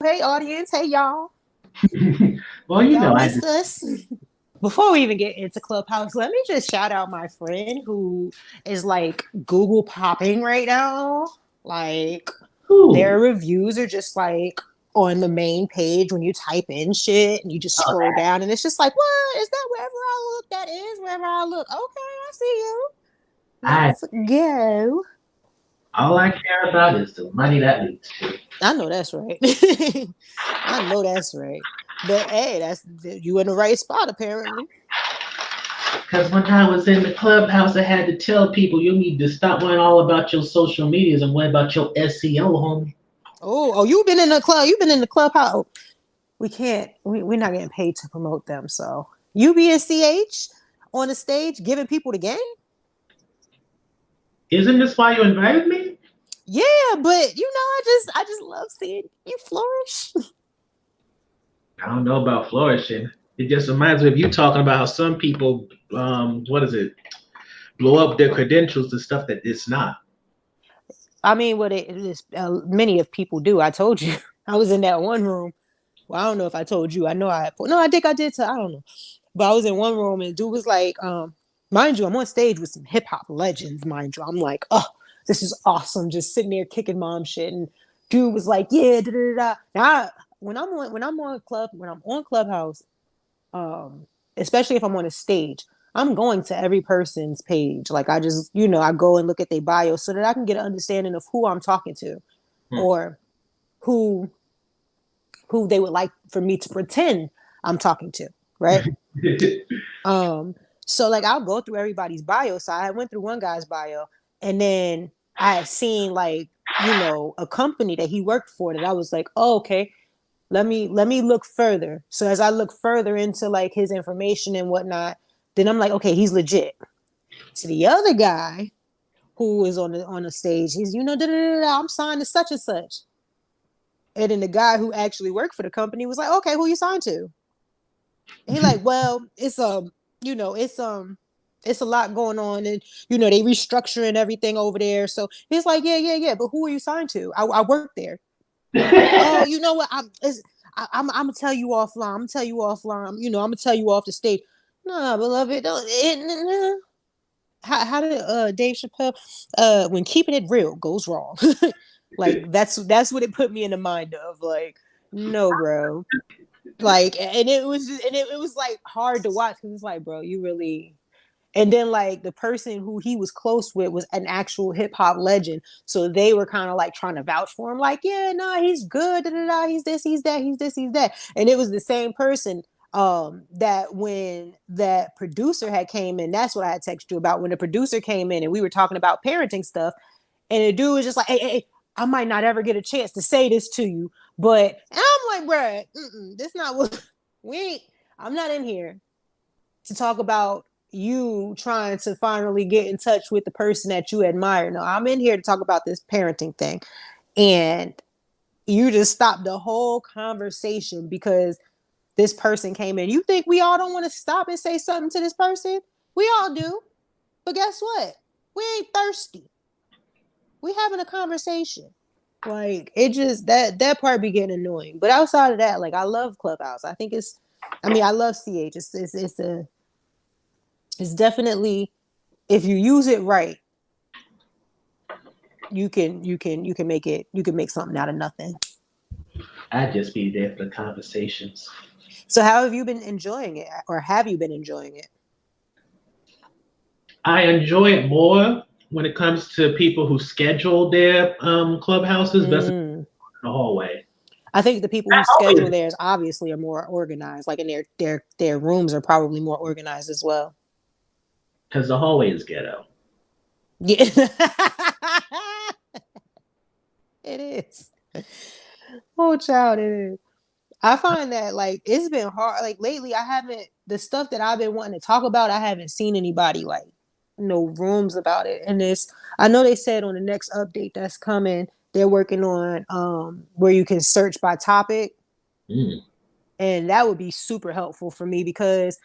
Hey, audience. Hey, y'all. Well, Y'all I missed just us. Before we even get into Clubhouse, let me just shout out my friend who is like Google popping right now. Like, their ooh, reviews are just like on the main page when you type in shit and you just oh, scroll down and it's just like, what? Is that wherever I look? That is wherever I look. Okay, I see you. I Let's go. all I care about is the money that leads to. I know that's right. I know that's right. But hey, that's you in the right spot apparently. Because when I was in the clubhouse, I had to tell people you need to stop worrying all about your social medias and worry about your SEO, homie. Oh, you've been in the club. You've been in the clubhouse. We can't. We're not getting paid to promote them. So you be in CH on the stage giving people the game. Isn't this why you invited me? Yeah, but I just love seeing you flourish. I don't know about flourishing. It just reminds me of you talking about how some people, what is it, blow up their credentials to stuff that it's not. I mean, what it is, many of people do. I told you, I was in that one room. Well, I don't know if I told you. I know I no, I think I did. I don't know, but I was in one room and dude was like, mind you, I'm on stage with some hip hop legends. Mind you, I'm like, oh, this is awesome. Just sitting there kicking mom shit, and dude was like, yeah, da da da. Now, when I'm on Clubhouse, um, especially if I'm on a stage, I'm going to every person's page. Like I just, I go and look at their bio so that I can get an understanding of who I'm talking to, Hmm. or who who they would like for me to pretend I'm talking to, right? Um, so like I'll go through everybody's bio. So I went through one guy's bio, and then I had seen like, a company that he worked for that I was like, oh, okay, let me look further. So as I look further into like his information and whatnot, then I'm like, okay, he's legit. So the other guy who is on the stage, he's da, da, da, da, I'm signed to such and such. And then the guy who actually worked for the company was like, okay, who you signed to? And he like, well, it's a lot going on, and they restructuring everything over there. So he's like, yeah, yeah, yeah. But who are you signed to? I work there. Oh, you know what? I'm gonna tell you offline. I'm gonna tell you offline. I'm gonna tell you off the stage. Nah, beloved, how did Dave Chappelle when keeping it real goes wrong? Like that's what it put me in the mind of. Like, no, bro. Like, and it was like hard to watch because it's like, bro, you really. And then like the person who he was close with was an actual hip hop legend, so they were kind of like trying to vouch for him, like, yeah, nah, he's good, da, da, da, he's this, he's that, he's this, he's that. And it was the same person that when that producer had came in, that's what I had texted you about, when the producer came in and we were talking about parenting stuff, and the dude was just like, hey, I might not ever get a chance to say this to you, but and I'm like, bruh, this not what we ain't. I'm not in here to talk about you trying to finally get in touch with the person that you admire. No, I'm in here to talk about this parenting thing. And you just stopped the whole conversation because this person came in. You think we all don't want to stop and say something to this person? We all do. But guess what? We ain't thirsty. We having a conversation. Like it just that part be getting annoying. But outside of that, like I love Clubhouse. I love CH. It's definitely, if you use it right, you can make something out of nothing. I'd just be there for the conversations. So how have you been enjoying it, or have you been enjoying it? I enjoy it more when it comes to people who schedule their clubhouses versus Mm. the hallway. I think the people who schedule theirs obviously are more organized, like, and their rooms are probably more organized as well. Because the hallway is ghetto. Yeah. It is. Oh, child, it is. I find that like it's been hard. Like lately, I haven't the stuff that I've been wanting to talk about. I haven't seen anybody like no rooms about it. And this, I know they said on the next update that's coming, they're working on where you can search by topic, Mm. and that would be super helpful for me because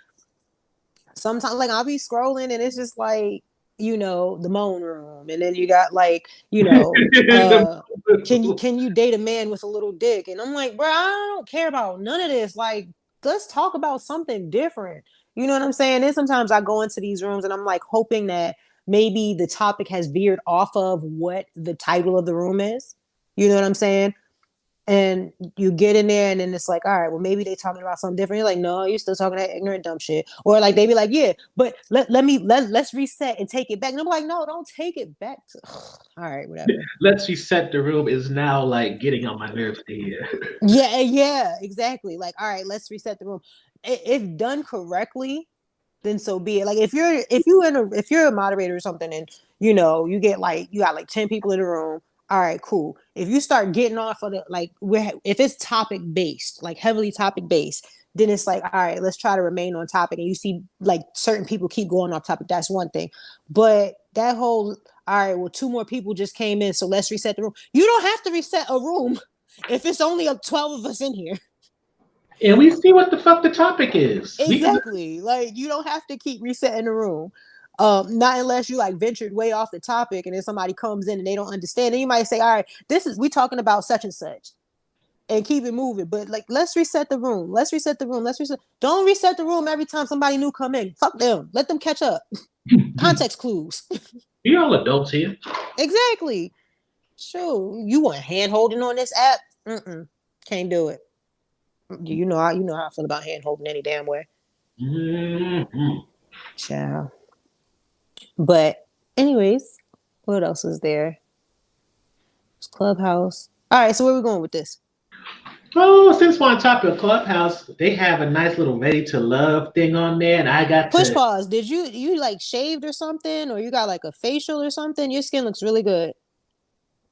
sometimes like I'll be scrolling and it's just like. the moan room, and then you got like, can you date a man with a little dick? And I'm like, bro, I don't care about none of this. Like, let's talk about something different. You know what I'm saying? Then sometimes I go into these rooms and I'm like hoping that maybe the topic has veered off of what the title of the room is. You know what I'm saying? And you get in there and then it's like, all right, well, maybe they talking about something different. You're like, no, you're still talking that ignorant dumb shit. Or like they be like, yeah, but let's reset and take it back. And I'm like, no, don't take it back to all right, whatever. Let's reset the room is now like getting on my nerves to hear. Yeah, exactly. Like, all right, let's reset the room. If done correctly, then so be it. Like if you're a moderator or something and you get like you got like 10 people in the room, all right, cool. If you start getting off of the like if it's topic based, like heavily topic based, then it's like, all right, let's try to remain on topic. And you see like certain people keep going off topic, that's one thing. But that whole, all right, well, two more people just came in, so let's reset the room. You don't have to reset a room if it's only 12 of us in here. And we see what the fuck the topic is. We can Exactly. Like you don't have to keep resetting the room. Not unless you like ventured way off the topic and then somebody comes in and they don't understand. And you might say, all right, we talking about such and such and keep it moving. But like let's reset the room. Let's reset the room. Let's reset. Don't reset the room every time somebody new come in. Fuck them. Let them catch up. Context clues. we all adults here. Exactly. Sure. You want hand holding on this app? Can't do it. You know how I feel about hand holding any damn way. Mm-hmm. Ciao. But anyways, what else is there? It's Clubhouse. All right, so where are we going with this? Oh, since we're on top of Clubhouse, they have a nice little ready to love thing on there, and I got Push to. pause. Did you like shaved or something, or you got like a facial or something? Your skin looks really good.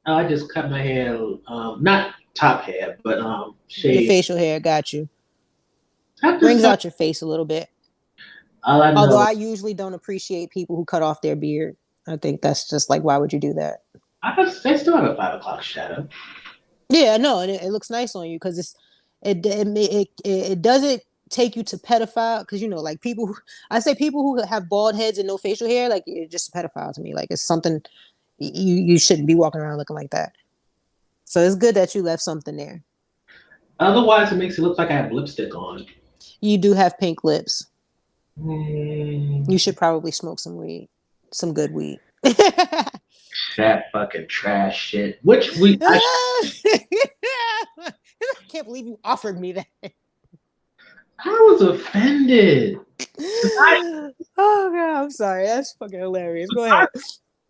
I just cut my hair, not top hair, but Your shave. facial hair got you. I just Brings out your face a little bit. all I Although know. I usually don't appreciate people who cut off their beard. I think that's just like, why would you do that? I still have a 5 o'clock shadow. Yeah, no, and it looks nice on you because it doesn't take you to pedophile because like I say people who have bald heads and no facial hair, like you're just a pedophile to me. Like it's something you shouldn't be walking around looking like that. So it's good that you left something there. Otherwise, it makes it look like I have lipstick on. You do have pink lips. Mm, You should probably smoke some weed, some good weed. that fucking trash shit. Which we I can't believe you offered me that. I was offended. I, Oh god, I'm sorry. That's fucking hilarious. Go ahead.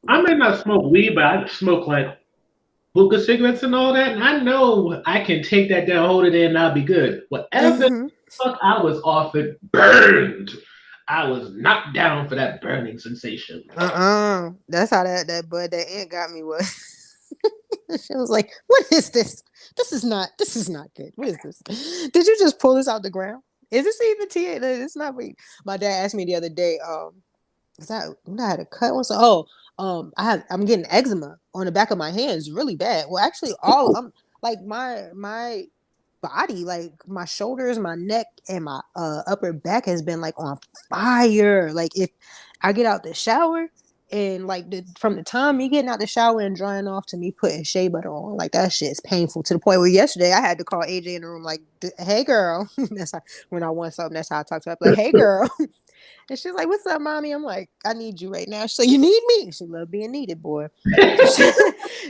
I may not smoke weed, but I smoke like hookah cigarettes and all that, and I know I can take that down, hold it in, and I'll be good. Whatever the Mm-hmm. fuck I was offered burned. I was not down for that burning sensation. That's how that aunt got me was. She was like, "What is this? This is not good. What is this? Did you just pull this out the ground? Is this even TA? It's not weed." My dad asked me the other day, because I had a cut once. I'm getting eczema on the back of my hands really bad. Well, actually, all I'm like my body, like my shoulders, my neck, and my upper back has been like on fire. Like if I get out the shower and like from the time me getting out the shower and drying off to me putting shea butter on, like that shit is painful to the point where yesterday I had to call AJ in the room like, "Hey girl," that's how, when I want something. That's how I talk to her. I'm like, "Hey girl." And she's like, "What's up, mommy?" I'm like, "I need you right now." She's like, "You need me?" She love being needed, boy. So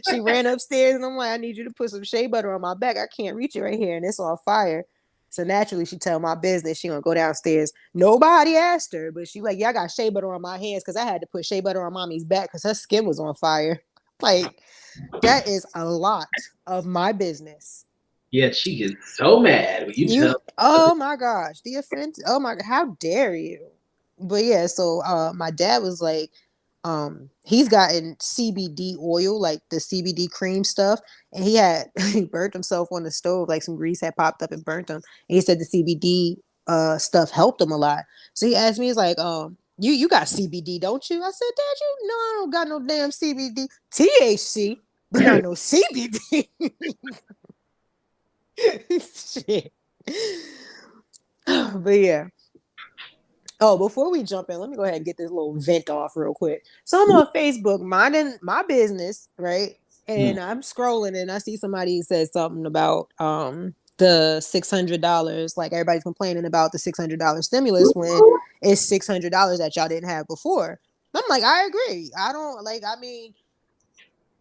she ran upstairs and I'm like, "I need you to put some shea butter on my back. I can't reach it right here and it's on fire." So naturally she tell my business. She gonna go downstairs. Nobody asked her, but she like, "Yeah, I got shea butter on my hands because I had to put shea butter on mommy's back because her skin was on fire." Like, that is a lot of my business. Yeah, she gets so mad when you tell. Oh my gosh, the offense. Oh my god, how dare you? But yeah, so my dad was like, he's gotten CBD oil, like the CBD cream stuff, and he burnt himself on the stove, like some grease had popped up and burnt him. And he said the CBD stuff helped him a lot. So he asked me, he's like, you got CBD, don't you? I said, "Dad, you know I don't got no damn CBD. THC, but not no CBD." Shit. But yeah. Oh, before we jump in, let me go ahead and get this little vent off real quick. So I'm on Facebook minding my business, right? Mm. And I'm scrolling and I see somebody said something about the $600. Like everybody's complaining about the $600 stimulus when it's $600 that y'all didn't have before. I'm like, I agree. I don't like, I mean,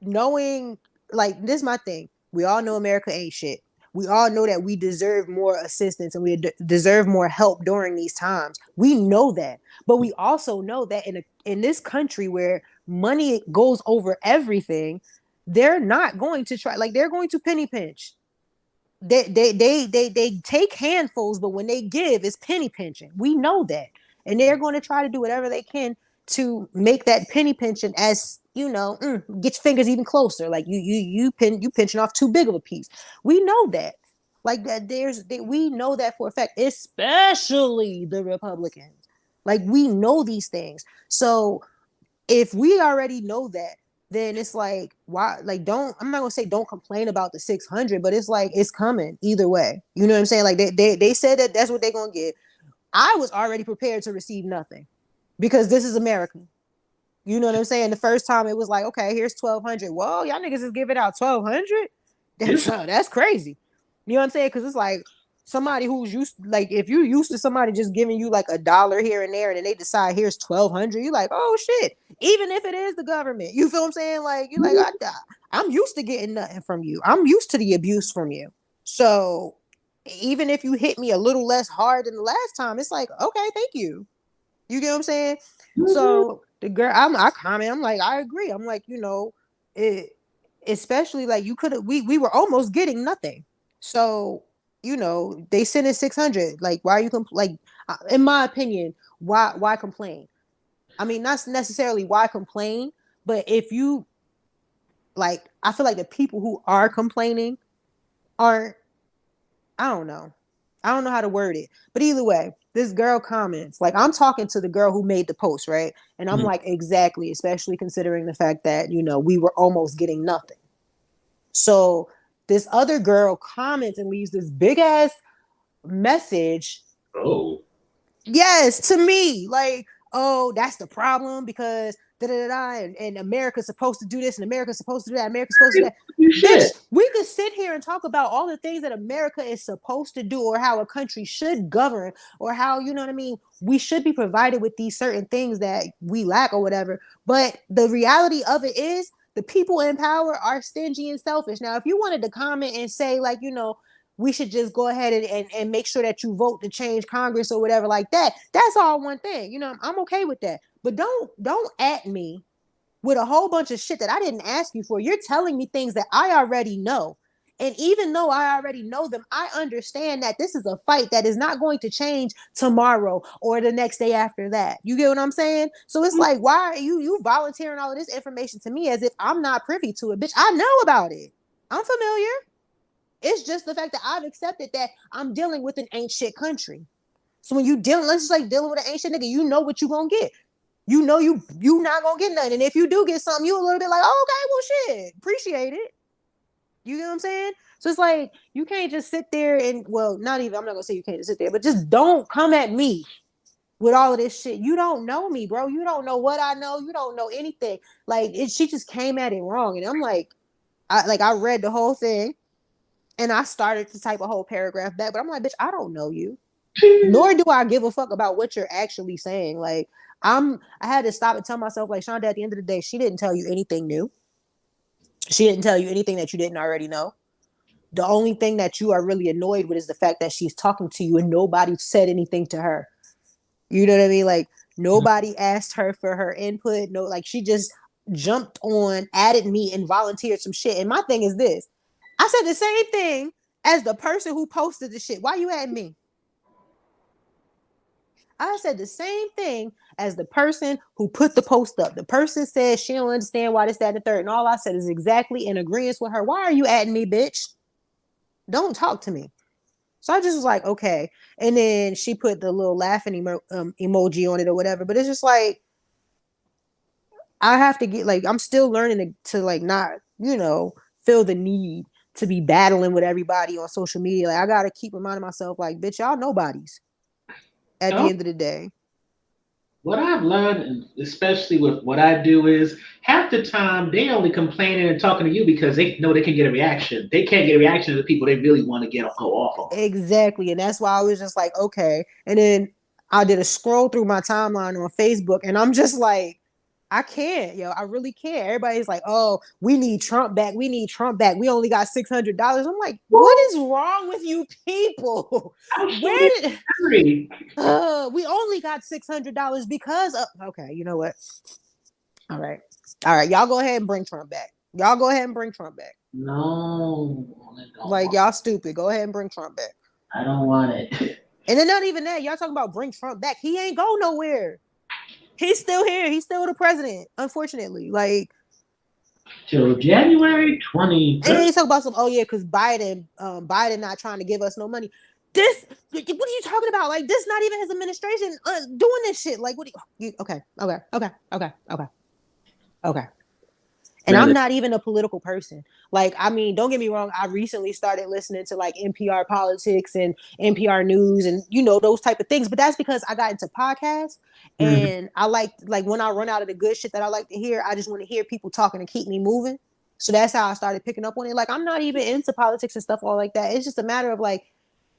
knowing like this is my thing. We all know America ain't shit. We all know that we deserve more assistance and we deserve more help during these times. We know that, but we also know that in this country where money goes over everything, they're not going to try. Like they're going to penny pinch. They take handfuls, but when they give, it's penny pinching. We know that, and they're going to try to do whatever they can to make that penny pinching as get your fingers even closer. Like you pinching off too big of a piece. We know that. Like that, we know that for a fact, especially the Republicans. Like we know these things. So if we already know that, then it's like why like don't I'm not gonna say don't complain about the 600, but it's like it's coming either way. You know what I'm saying? Like they said that that's what they're gonna get. I was already prepared to receive nothing because this is America. You know what I'm saying? The first time it was like, okay, here's 1,200. Whoa, y'all niggas is giving out 1,200. That's crazy. You know what I'm saying? Because it's like somebody who's used, like, if you're used to somebody just giving you like $1 here and there, and then they decide here's 1,200, you're like, oh shit. Even if it is the government, you feel what I'm saying? Like, you're like, I'm used to getting nothing from you. I'm used to the abuse from you. So even if you hit me a little less hard than the last time, it's like, okay, thank you. You get what I'm saying? So the girl, I comment, I'm like, I agree. I'm like, it, especially like you could have, we were almost getting nothing. So, they sent in 600. Like, why are you like? In my opinion, why complain? I mean, not necessarily why complain, but if you like, I feel like the people who are complaining are, I don't know. I don't know how to word it. But either way, this girl comments. Like I'm talking to the girl who made the post, right? And I'm Mm. like, exactly, especially considering the fact that, we were almost getting nothing. So this other girl comments and leaves this big ass message. Oh. Yes, to me, like, oh, that's the problem because da da da, and America's supposed to do this, and America's supposed to do that, America's supposed to do that. Shit. Bitch, we could sit here and talk about all the things that America is supposed to do, or how a country should govern, or how, you know what I mean, we should be provided with these certain things that we lack or whatever. But the reality of it is the people in power are stingy and selfish. Now, if you wanted to comment and say, like, we should just go ahead and make sure that you vote to change Congress or whatever like that. That's all one thing. I'm okay with that. But don't at me with a whole bunch of shit that I didn't ask you for. You're telling me things that I already know. And even though I already know them, I understand that this is a fight that is not going to change tomorrow or the next day after that. You get what I'm saying? So it's like, why are you volunteering all of this information to me as if I'm not privy to it? Bitch, I know about it. I'm familiar. It's just the fact that I've accepted that I'm dealing with an ain't shit country. So when you dealing, let's just like dealing with an ain't shit nigga, you know what you gonna get. You know you not gonna get nothing. And if you do get something, you a little bit like, oh, okay, well shit, appreciate it. You know what I'm saying? So it's like you can't just sit there and, well, not even, I'm not gonna say you can't just sit there, but just don't come at me with all of this shit. You don't know me, bro. You don't know what I know. You don't know anything. Like she just came at it wrong, and I'm like, I read the whole thing. And I started to type a whole paragraph back, but I'm like, bitch, I don't know you. Nor do I give a fuck about what you're actually saying. Like, I had to stop and tell myself, like, Shonda, at the end of the day, she didn't tell you anything new. She didn't tell you anything that you didn't already know. The only thing that you are really annoyed with is the fact that she's talking to you and nobody said anything to her. You know what I mean? Like, nobody asked her for her input. No, like, she just jumped on, added me, and volunteered some shit. And my thing is this: I said the same thing as the person who posted the shit. Why you at me? I said the same thing as the person who put the post up. The person said she don't understand why this, that, and the third. And all I said is exactly in agreement with her. Why are you adding me, bitch? Don't talk to me. So I just was like, okay. And then she put the little laughing emoji on it or whatever. But it's just like, I have to get, like, I'm still learning to like not, feel the need to be battling with everybody on social media. Like, I got to keep reminding myself, like, bitch, y'all nobodies at the Oh, end of the day. what I've learned, and especially with what I do, is half the time they only complaining and talking to you because they know they can get a reaction. They can't get a reaction to the people they really want to get go off on. Exactly. And that's why I was just like, okay. And then I did a scroll through my timeline on Facebook and I'm just like, I can't, yo. I really can't. Everybody's like, oh, we need Trump back. We need Trump back. We only got $600. I'm like, what Well, is wrong with you people? I'll show Where you did memory. we only got $600 because of okay, you know what? All right. All right. Y'all go ahead and bring Trump back. Y'all go ahead and bring Trump back. No, I don't Like want. y'all stupid. Go ahead and bring Trump back. I don't want it. And then not even that. Y'all talking about bring Trump back. He ain't go nowhere. He's still here. He's still the president, unfortunately. Like, Till January and then 23rd. you talk about some, oh yeah, because Biden not trying to give us no money. This, what are you talking about? Like, this not even his administration doing this shit. Like, what do you okay, okay. And I'm Rather, not even a political person. Like, I mean, don't get me wrong. I recently started listening to like NPR politics and NPR news and those type of things. But that's because I got into podcasts mhm. and I like when I run out of the good shit that I like to hear, I just want to hear people talking to keep me moving. So that's how I started picking up on it. Like, I'm not even into politics and stuff all like that. It's just a matter of like,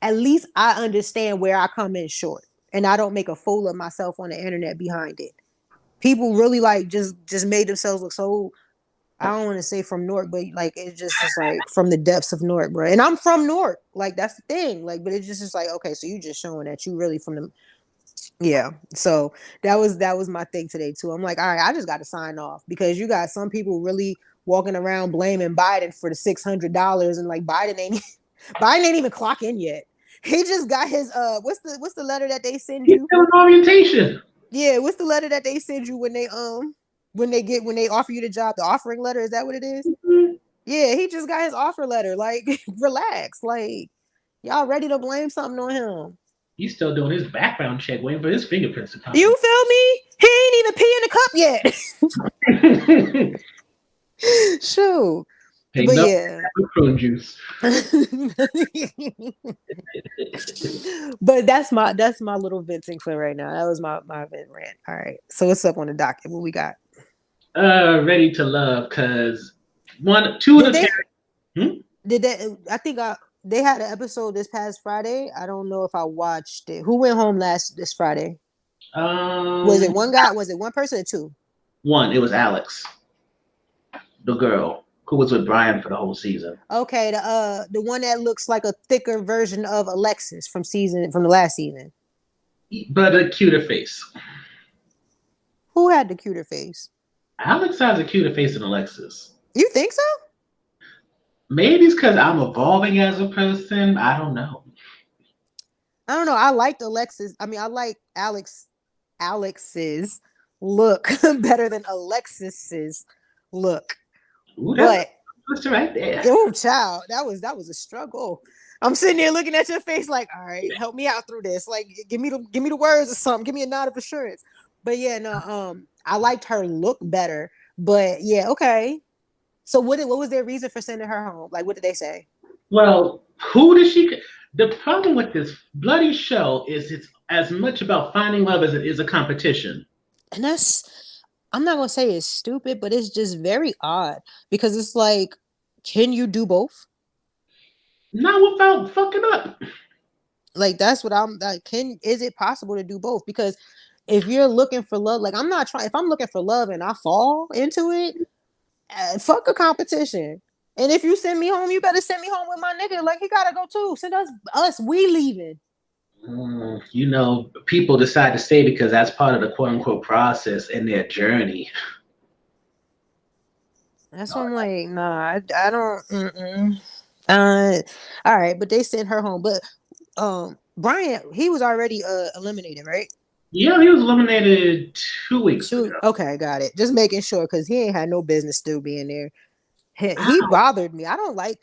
at least I understand where I come in short and I don't make a fool of myself on the internet behind it. People really like just made themselves look so I don't want to say from Newark, but like it's just like from the depths of Newark, bro. And I'm from Newark, like that's the thing. Like, but it's just is like okay, so you just showing that you really from the yeah. So that was my thing today too. I'm like, all right, I just got to sign off because you got some people really walking around blaming Biden for the $600 and like Biden ain't even clock in yet. He just got his what's the letter that they send He's you? still in orientation. Yeah, what's the letter that they send you when they offer you the job? The offering letter, is that what it is? Mhm. Yeah, he just got his offer letter. Like, relax. Like, y'all ready to blame something on him? He's still doing his background check, waiting for his fingerprints to come. You feel me? He ain't even pee in the cup yet. Shoot. Picked But up yeah. prune juice. But that's my little venting for right now. That was my vent rant. All right. So what's up on the docket? What we got? Ready to love, cause two of Did the they parents. Hmm? did that I think they had an episode this past Friday. I don't know if I watched it. Who went home last this Friday? Was it Um, one guy? Was it one person or two? One. It was Alex, the girl who was with Brian for the whole season, Okay, the one that looks like a thicker version of Alexis from the last season. but a cuter face. Who had the cuter face? Alex has a cuter face than Alexis. You think so? Maybe it's because I'm evolving as a person. I don't know. I don't know. I liked Alexis. I mean, I like Alex's look better than Alexis's look. Ooh, But that's right there. oh, child, that was a struggle. I'm sitting there looking at your face like, all right, help me out through this. Like, give me the words or something. Give me a nod of assurance. But yeah, no, I liked her look better. But yeah, okay. So what was their reason for sending her home? Like, what did they say? Well, who does she? The problem with this bloody show is it's as much about finding love as it is a competition. And I'm not gonna say it's stupid, but it's just very odd because it's like, can you do both? Not without fucking up. Like that's what I'm like. Is it possible to do both? Because if you're looking for love, like I'm not trying. If I'm looking for love and I fall into it, fuck a competition. And if you send me home, you better send me home with my nigga. Like he gotta go too. Send us. We leaving. People decide to stay because that's part of the quote unquote process in their journey. That's what I'm like. Nah, I don't. Mm-mm. All right, but they sent her home. But Brian, he was already eliminated, right? Yeah, he was eliminated 2 weeks ago. Shoot. Okay, got it. Just making sure because he ain't had no business still being there. He Ow. bothered me. I don't like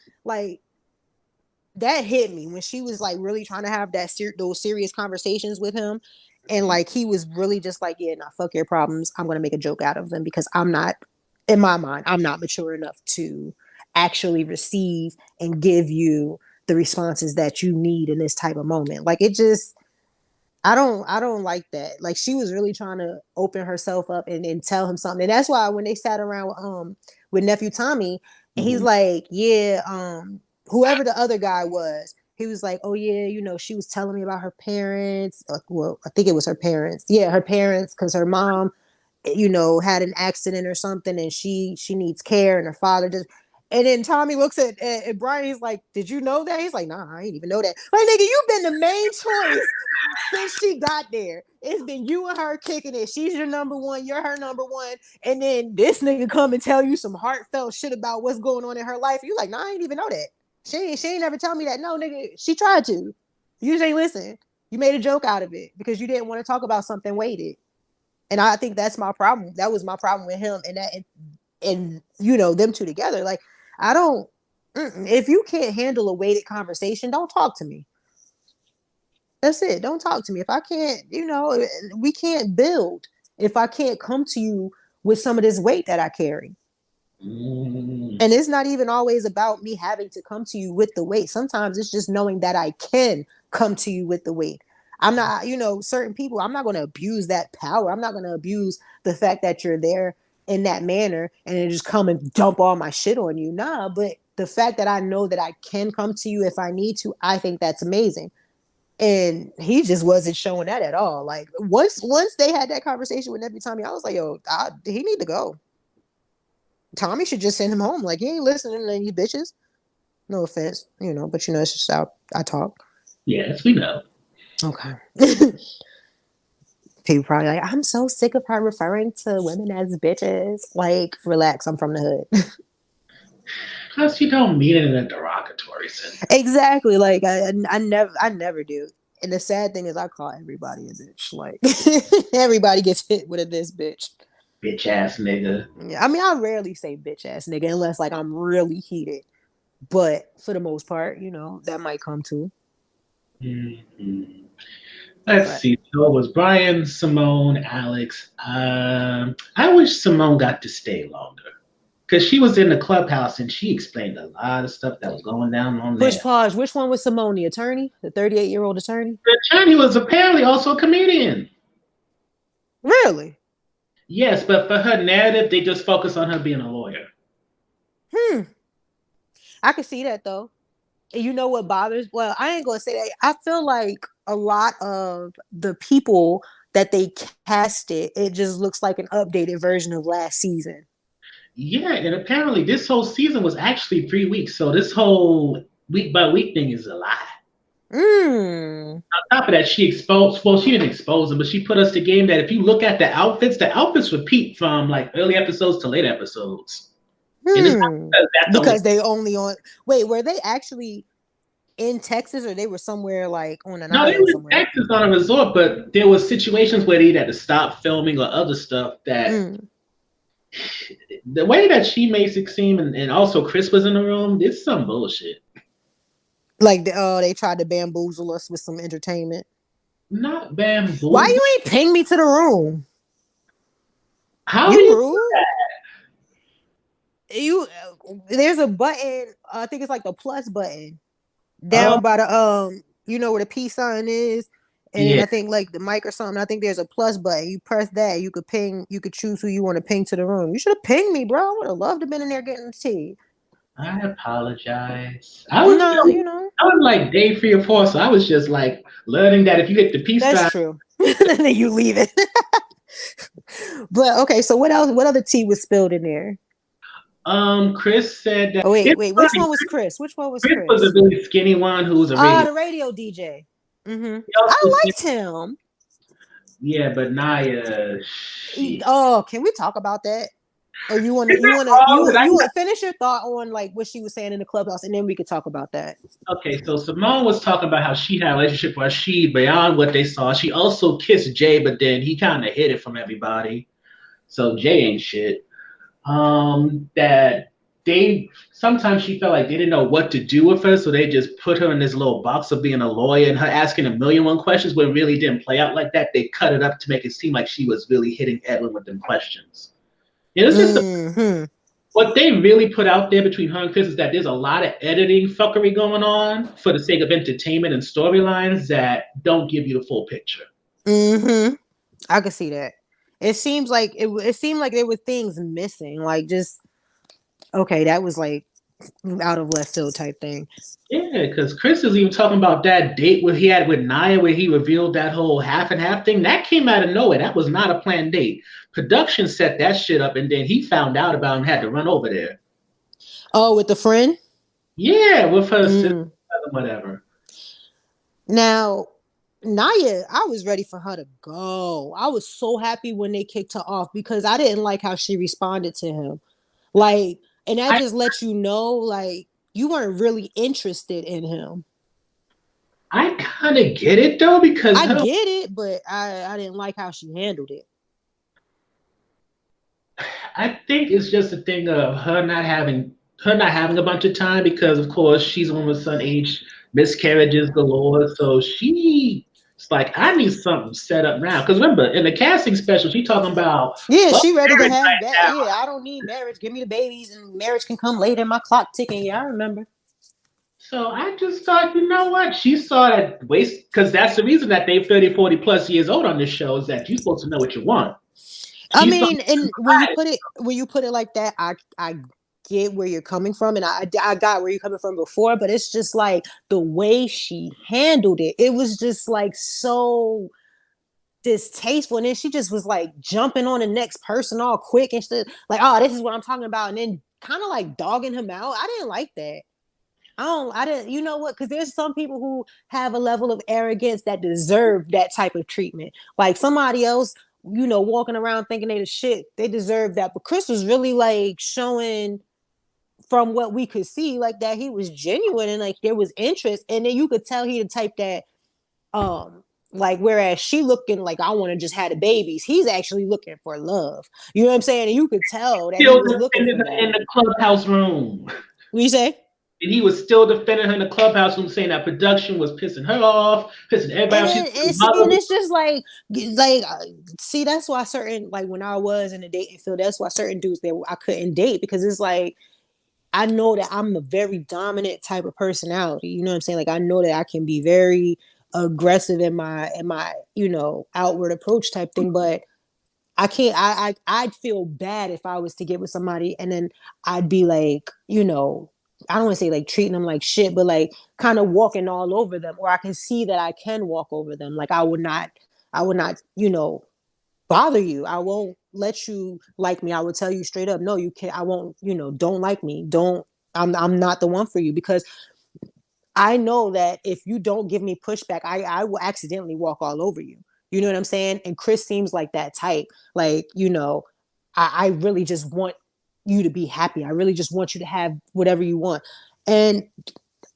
that hit me when she was like really trying to have those serious conversations with him, and like he was really just like, yeah, nah, fuck your problems. I'm gonna make a joke out of them because I'm not, in my mind, I'm not mature enough to actually receive and give you the responses that you need in this type of moment. Like it just I don't like that. Like she was really trying to open herself up and tell him something. And that's why when they sat around with nephew Tommy, and he's Mhm. like, yeah, whoever the other guy was, he was like, oh yeah, you know, she was telling me about her parents. Well, I think it was her parents. Yeah, her parents, because her mom, you know, had an accident or something, and she needs care, and her father just. And then Tommy looks at Brian. He's like, "Did you know that?" He's like, "Nah, I didn't even know that." Like, nigga, you've been the main choice since she got there. It's been you and her kicking it. She's your number one. You're her number one. And then this nigga come and tell you some heartfelt shit about what's going on in her life. You like, nah, I ain't even know that. She ain't never tell me that. No, nigga, she tried to. You just ain't listen. You made a joke out of it because you didn't want to talk about something weighted. And I think that's my problem. That was my problem with him and that and you know them two together. Like I don't. If you can't handle a weighted conversation, don't talk to me. That's it. Don't talk to me. If I can't, you know, we can't build if I can't come to you with some of this weight that I carry. Mm. And it's not even always about me having to come to you with the weight. Sometimes it's just knowing that I can come to you with the weight. I'm not, you know, certain people, I'm not going to abuse that power. I'm not going to abuse the fact that you're there in that manner and then just come and dump all my shit on you. Nah, but the fact that I know that I can come to you if I need to, I think that's amazing. And he just wasn't showing that at all. Like once they had that conversation with Nephew Tommy, I was like, yo, he need to go. Tommy should just send him home. Like he ain't listening to these bitches. No offense, you know, but you know, it's just how I talk. Yes, we know. Okay. People probably like, I'm so sick of her referring to women as bitches. Like, relax, I'm from the hood. Plus, you don't mean it in a derogatory sense. Exactly. Like I never do. And the sad thing is I call everybody a bitch. Like everybody gets hit with a this bitch. Bitch ass nigga. Yeah, I mean, I rarely say bitch ass nigga unless like I'm really heated. But for the most part, you know, that might come too. Mm-hmm. Let's But see. So it was Brian, Simone, Alex. I wish Simone got to stay longer because she was in the clubhouse and she explained a lot of stuff that was going down on push there. pause. Which one was Simone, the attorney, the 38-year-old attorney? Johnny was apparently also a comedian. Really? Yes, but for her narrative, they just focus on her being a lawyer. Hmm. I can see that though. And you know what bothers? Well, I ain't gonna say that. I feel like a lot of the people that they casted, it just looks like an updated version of last season. Yeah, and apparently this whole season was actually 3 weeks. So this whole week by week thing is a lie. Hmm. On top of that, she exposed, well, she didn't expose them, but she put us to game that if you look at the outfits repeat from like early episodes to late episodes. And it's not Hmm. because that's only, Because they only on. Wait, were they actually in Texas or they were somewhere like on an no, they island were in somewhere? Texas on a resort, but there was situations where they had to stop filming or other stuff that Mm. the way that she makes it seem, and also Chris was in the room, it's some bullshit. Like they tried to bamboozle us with some entertainment. Not Why bamboozle. you ain't ping me to the room? How do You you do rude. that? You there's a button. I think it's like the plus button Oh, down by the you know where the peace sign is, and then yeah. I think like the mic or something. I think there's a plus button. You press that, you could ping. You could choose who you want to ping to the room. You should have pinged me, bro. I would have loved to been in there getting the tea. I apologize. I was, No, you know I was like day 3 or 4, so I was just like learning that if you hit the peace that's sign, true. Then you leave it. But okay, so what else? What other tea was spilled in there? Chris said that Oh it's wait. Which funny. one was Chris? Which one was Chris was a Chris? really skinny one who was a Ah, radio. the radio DJ. He I also said, liked him. yeah, but Naya, she. Oh, can we talk about that? Or Is that wrong? you want finish your thought on like what she was saying in the clubhouse, and then we could talk about that. Okay, so Simone was talking about how she had a relationship where she, beyond what they saw, she also kissed Jay, but then he kind of hid it from everybody. So Jay ain't shit. That they sometimes she felt like they didn't know what to do with her, so they just put her in this little box of being a lawyer and her asking a million one questions, but it really didn't play out like that. They cut it up to make it seem like she was really hitting Edwin with them questions. Yeah, it's just Hmm. what they really put out there between her and Chris is that there's a lot of editing fuckery going on for the sake of entertainment and storylines that don't give you the full picture. Mm-hmm. I could see that. It seems like it seemed like there were things missing. Like just okay, that was like out of left field type thing. Yeah, because Chris is even talking about that date where he had with Naya, where he revealed that whole half and half thing. That came out of nowhere. That was not a planned date. Production set that shit up, and then he found out about it and had to run over there. Oh, with the friend? Yeah, with her sister, Mm. whatever. Now, Naya, I was ready for her to go. I was so happy when they kicked her off because I didn't like how she responded to him. Like, and that I just lets you know, like, you weren't really interested in him. I kind of get it though because I her get it, but I didn't like how she handled it. I think it's just a thing of her not having a bunch of time because of course she's on with son age miscarriages galore. So she's like, I need something set up now. Because remember, in the casting special, she talking about Yeah, fuck she ready to marriage have right that. now. Yeah, I don't need marriage. Give me the babies, and marriage can come later. My clock ticking. Yeah, I remember. So I just thought, you know what? She saw that waste because that's the reason that they 30, 40 plus years old on this show is that you're supposed to know what you want. I She saw mean, and when you put it like that, I get where you're coming from, and I got where you're coming from before, but it's just like the way she handled it. It was just like so distasteful, and then she just was like jumping on the next person all quick and stuff. Like, oh, this is what I'm talking about, and then kind of like dogging him out. I didn't like that. I didn't, you know what? Because there's some people who have a level of arrogance that deserve that type of treatment. Like somebody else, walking around thinking they the shit, they deserve that. But Chris was really like showing from what we could see, like that he was genuine and like there was interest. And then you could tell he the type that, like whereas she looking like I want to just have the babies, he's actually looking for love. You know what I'm saying? And you could tell that he still was looking defending for her in that. the clubhouse room. What you say? And he was still defending her in the clubhouse room, saying that production was pissing her off, pissing everybody And off. She's then a and see, and mother. it's just see, that's why certain like when I was in the dating field, that's why certain dudes that I couldn't date because it's like I know that I'm a very dominant type of personality. You know what I'm saying? Like I know that I can be very aggressive in my outward approach type thing, but I can't. I'd feel bad if I was to get with somebody and then I'd be like, I don't want to say like treating them like shit, but like kind of walking all over them, or I can see that I can walk over them. Like I would not, bother you. I won't let you like me. I would tell you straight up, no, you can't. I won't, don't like me. Don't. I'm not the one for you because I know that if you don't give me pushback, I will accidentally walk all over you. You know what I'm saying? And Chris seems like that type. Like, I really just want you to be happy. I really just want you to have whatever you want. And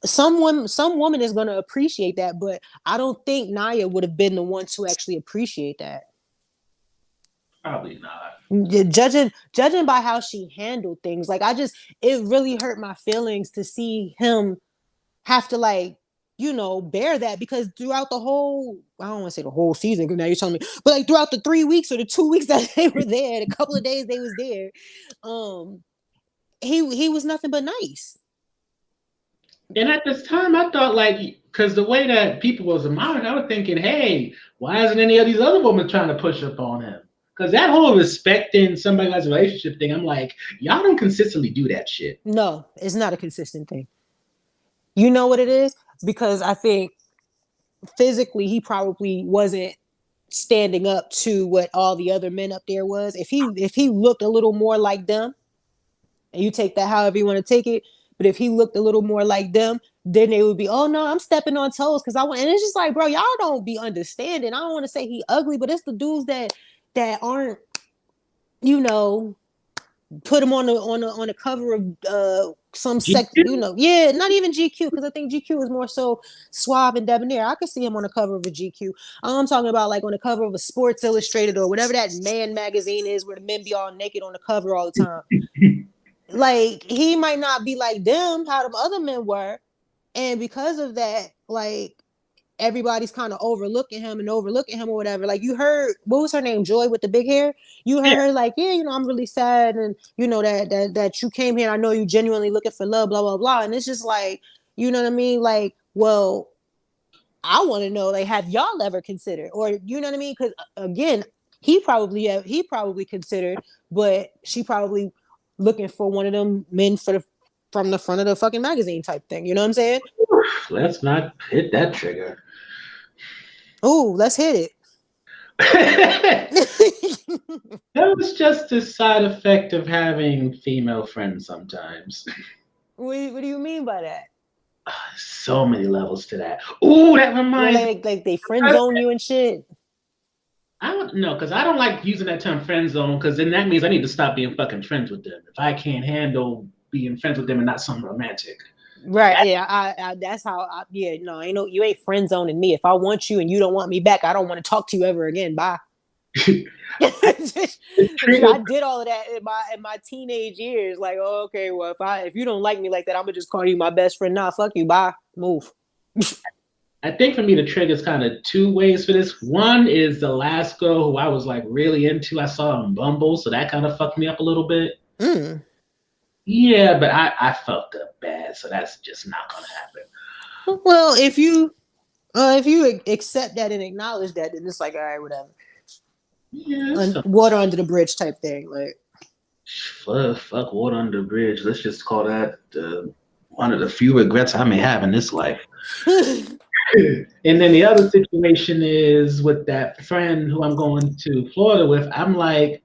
some woman is gonna appreciate that, but I don't think Naya would have been the one to actually appreciate that. Probably not. Judging by how she handled things, like it really hurt my feelings to see him have to like bear that because throughout the whole I don't want to say the whole season because now you're telling me but like throughout the 3 weeks or the 2 weeks that they were there the couple of days they was there um he was nothing but nice. And at this time, I thought like, because the way that people was admiring, I was thinking, hey, why isn't any of these other women trying to push up on him? Because that whole respecting somebody else's relationship thing, I'm like, y'all don't consistently do that shit. No, it's not a consistent thing. You know what it is because I think physically he probably wasn't standing up to what all the other men up there was. If he looked a little more like them, and you take that however you want to take it. But if he looked a little more like them, then they would be, oh no, I'm stepping on toes because I want. And it's just like, bro, y'all don't be understanding. I don't want to say he ugly, but it's the dudes that aren't, you know, put him on the cover of some sec, GQ? yeah, not even GQ because I think GQ is more so suave and debonair. I could see him on the cover of a GQ. I'm talking about like on the cover of a Sports Illustrated or whatever that man magazine is where the men be all naked on the cover all the time. Like he might not be like them, how them other men were, and because of that, like everybody's kind of overlooking him or whatever. Like you heard, what was her name, Joy with the big hair? You heard Yeah. her like, yeah, I'm really sad, and that you came here. I know you genuinely looking for love, blah blah blah, and it's just like, you know what I mean? Like, well, I want to know, like, have y'all ever considered, or you know what I mean? Because again, he probably considered, but she probably looking for one of them men from the front of the fucking magazine type thing. You know what I'm saying? Let's not hit that trigger. Oh, let's hit That it. was just a side effect of having female friends sometimes. What do you mean by that? So many levels to that. Ooh, that Well, reminds me. like they friend zone you and shit. I don't know, because I don't like using that term friend zone, because then that means I need to stop being fucking friends with them. If I can't handle being friends with them and not something romantic. Right. Yeah. That's how. Yeah. No. Ain't no. You ain't friend zoning me. If I want you and you don't want me back, I don't want to talk to you ever again. Bye. Trigger. I did all of that in my teenage years. Like, oh, okay, well, if you don't like me like that, I'm gonna just call you my best friend. Nah, fuck you. Bye. Move. I think for me, the trigger is kind of two ways for this. One is the last girl who I was like really into. I saw on Bumble, so that kind of fucked me up a little bit. Mm. Yeah, but I fucked up bad, so that's just not gonna happen. Well, if you accept that and acknowledge that, then it's like, all right, whatever. Yeah, so Water under the bridge type thing. Like, fuck water under the bridge. Let's just call that one of the few regrets I may have in this life. And then the other situation is with that friend who I'm going to Florida with. I'm like,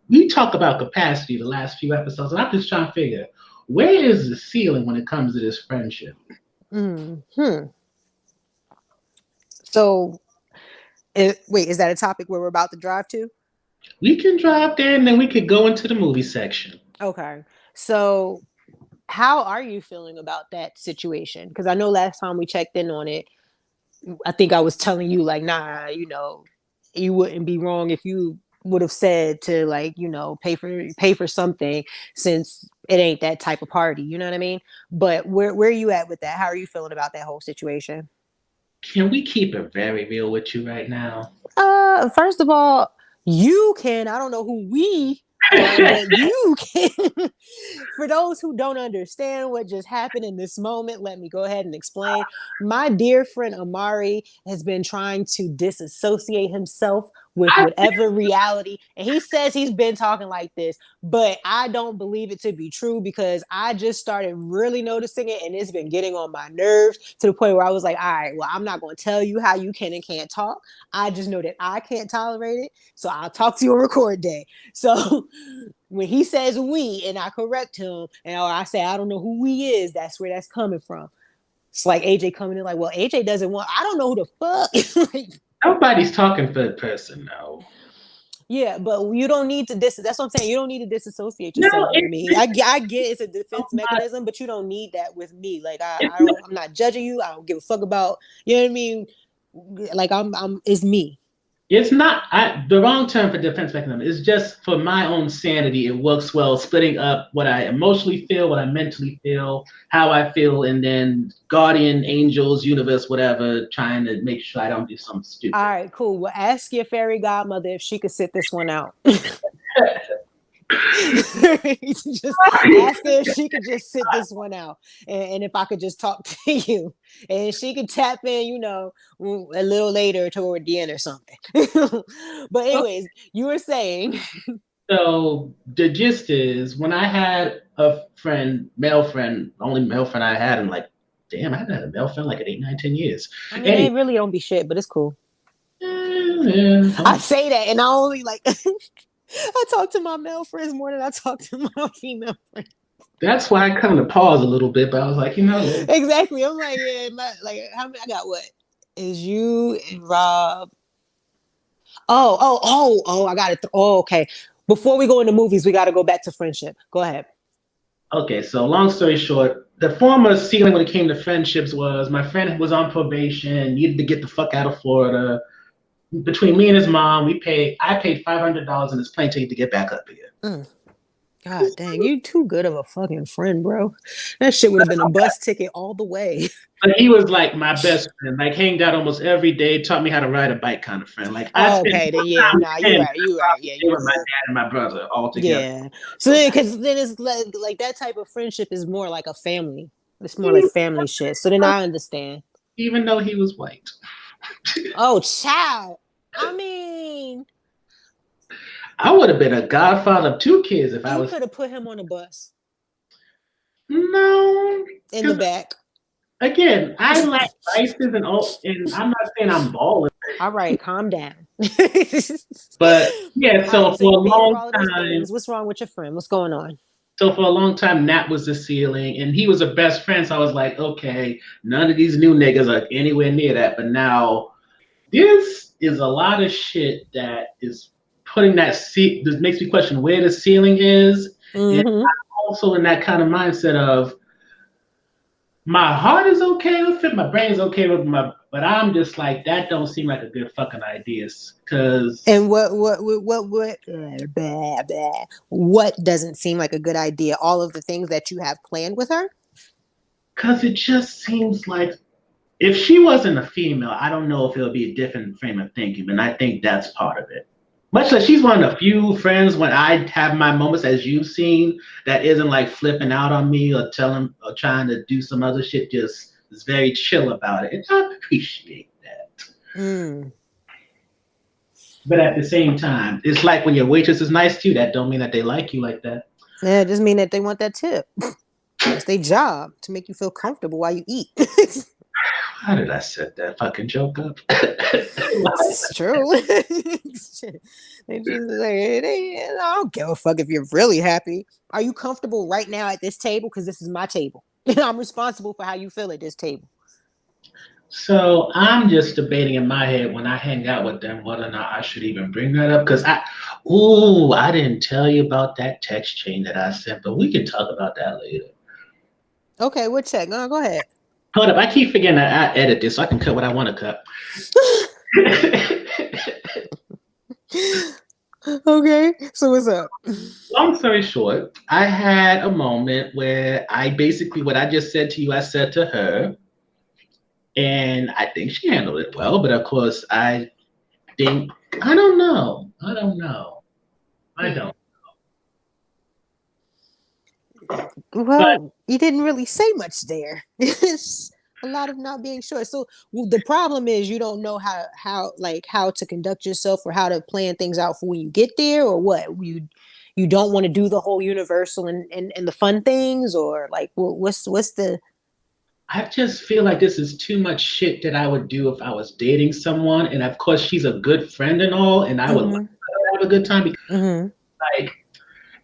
we talk about capacity the last few episodes, and I'm just trying to figure where is the ceiling when it comes to this friendship? hmm. So, wait, is that a topic where we're about to drive to? We can drive there and then we could go into the movie section. Okay. So, how are you feeling about that situation? Because I know last time we checked in on it, I think I was telling you, like, nah, you wouldn't be wrong if you would have said to, like, pay for something, since it ain't that type of party. You know what I mean? But where are you at with that? How are you feeling about that whole situation? Can we keep it very real with you right now? First of all, you can. I don't know who we are, but you can. For those who don't understand what just happened in this moment, let me go ahead and explain. My dear friend Amari has been trying to disassociate himself with I, whatever reality, and he says he's been talking like this, but I don't believe it to be true, because I just started really noticing it, and it's been getting on my nerves to the point where I was like, all right, well, I'm not going to tell you how you can and can't talk. I just know that I can't tolerate it. So I'll talk to you on record day. So when he says we and I correct him, and I say I don't know who we is, that's where that's coming from. It's like AJ coming in like, well, AJ doesn't want, I don't know who the fuck. Like, Nobody's talking third person now. yeah, but you don't need to that's what I'm saying. You don't need to disassociate No, yourself with me. I get it's a defense mechanism, but you don't need that with me. Like, it's I'm not judging you. I don't give a fuck about, you know what I mean? Like, I'm it's me. It's not the wrong term for defense mechanism. It's just for my own sanity. It works well, splitting up what I emotionally feel, what I mentally feel, how I feel, and then guardian, angels, universe, whatever, trying to make sure I don't do something All stupid. right, cool. Well, ask your fairy godmother if she could sit this one out. Just ask her if she could just sit this one out, and if I could just talk to you, and she could tap in, a little later toward the end or something. But anyways, you were saying. So the gist is, when I had a friend, male friend, only male friend I had in like, damn, I haven't had a male friend like in 8, 9, 10 years. I mean, they Anyway, really don't be shit, but it's cool. I yeah, say that, and I only like I talk to my male friends more than I talk to my female friends. that's why I kind of paused a little bit, but I was like, Exactly. I'm like, yeah, like, how many I got? What is you and Rob? Oh! I got it. Oh, okay. Before we go into movies, we got to go back to friendship. Go ahead. okay, so long story short, the former ceiling when it came to friendships was my friend was on probation, needed to get the fuck out of Florida. Between me and his mom, I paid $500 in his plane ticket to get back up here. Mm. God dang, you too good of a fucking friend, bro. That shit would have been a bus ticket all the way. But he was like my best friend, like hanged out almost every day, taught me how to ride a bike kind of friend. Like I Oh, spent okay, then more yeah, time nah, with you him right, you right, yeah, you with my good. dad and my brother all together. Yeah. So then, because then it's like that type of friendship is more like a family. It's more like family shit. So then I understand. even though he was white. Oh, child. I mean, I would have been a godfather of 2 kids if I you was. could have put him on a bus No, in the because back. again, I like vices and I'm not saying I'm balling, All right, calm down. but yeah. All right, So so for you a paid for long all of those time, things. What's wrong with your friend? What's going on? Nat was the ceiling, and he was a best friend. So I was like, okay, none of these new niggas are anywhere near that. But now this is a lot of shit that is putting that seat. This makes me question where the ceiling is, and Mm-hmm. I'm also in that kind of mindset of my heart is okay with it, my brain is okay with my, but I'm just like that don't seem like a good fucking idea, And because blah, blah. What doesn't seem like a good idea? All of the things that you have planned with her? it just seems like if she wasn't a female, I don't know if it would be a different frame of thinking, and I think that's part of it. Much like she's one of the few friends when I have my moments, as you've seen, that isn't like flipping out on me or telling or trying to do some other shit. Just is very chill about it, and I appreciate that. Mm. But at the same time, it's like when your waitress is nice to you, that don't mean that they like you like that. Yeah, it just mean that they want that tip. That's their job to make you feel comfortable while you eat. How did I set that fucking joke up? It's true. They just like, I don't give a fuck if you're really happy. Are you comfortable right now at this table? Because this is my table. I'm responsible for how you feel at this table. So I'm just debating in my head when I hang out with them whether or not I should even bring that up because I didn't tell you about that text chain that I sent, but we can talk about that later. Okay, we'll check. Go ahead. Hold up, I keep forgetting that I edit this so I can cut what I want to cut. Okay, so what's up? Long story short, I had a moment where I basically what I just said to you, I said to her, and I think she handled it well. But of course, I think I don't know. I don't know. I Hmm. don't. But Well, you didn't really say much there. It's a lot of not being sure. So well, the problem is you don't know how to conduct yourself or how to plan things out for when you get there, or what you don't want to do the whole universal and the fun things, or like what's the I just feel like this is too much shit that I would do if I was dating someone. And of course, she's a good friend and all, and I would like mm-hmm, to have a good time. Because, mm-hmm. like,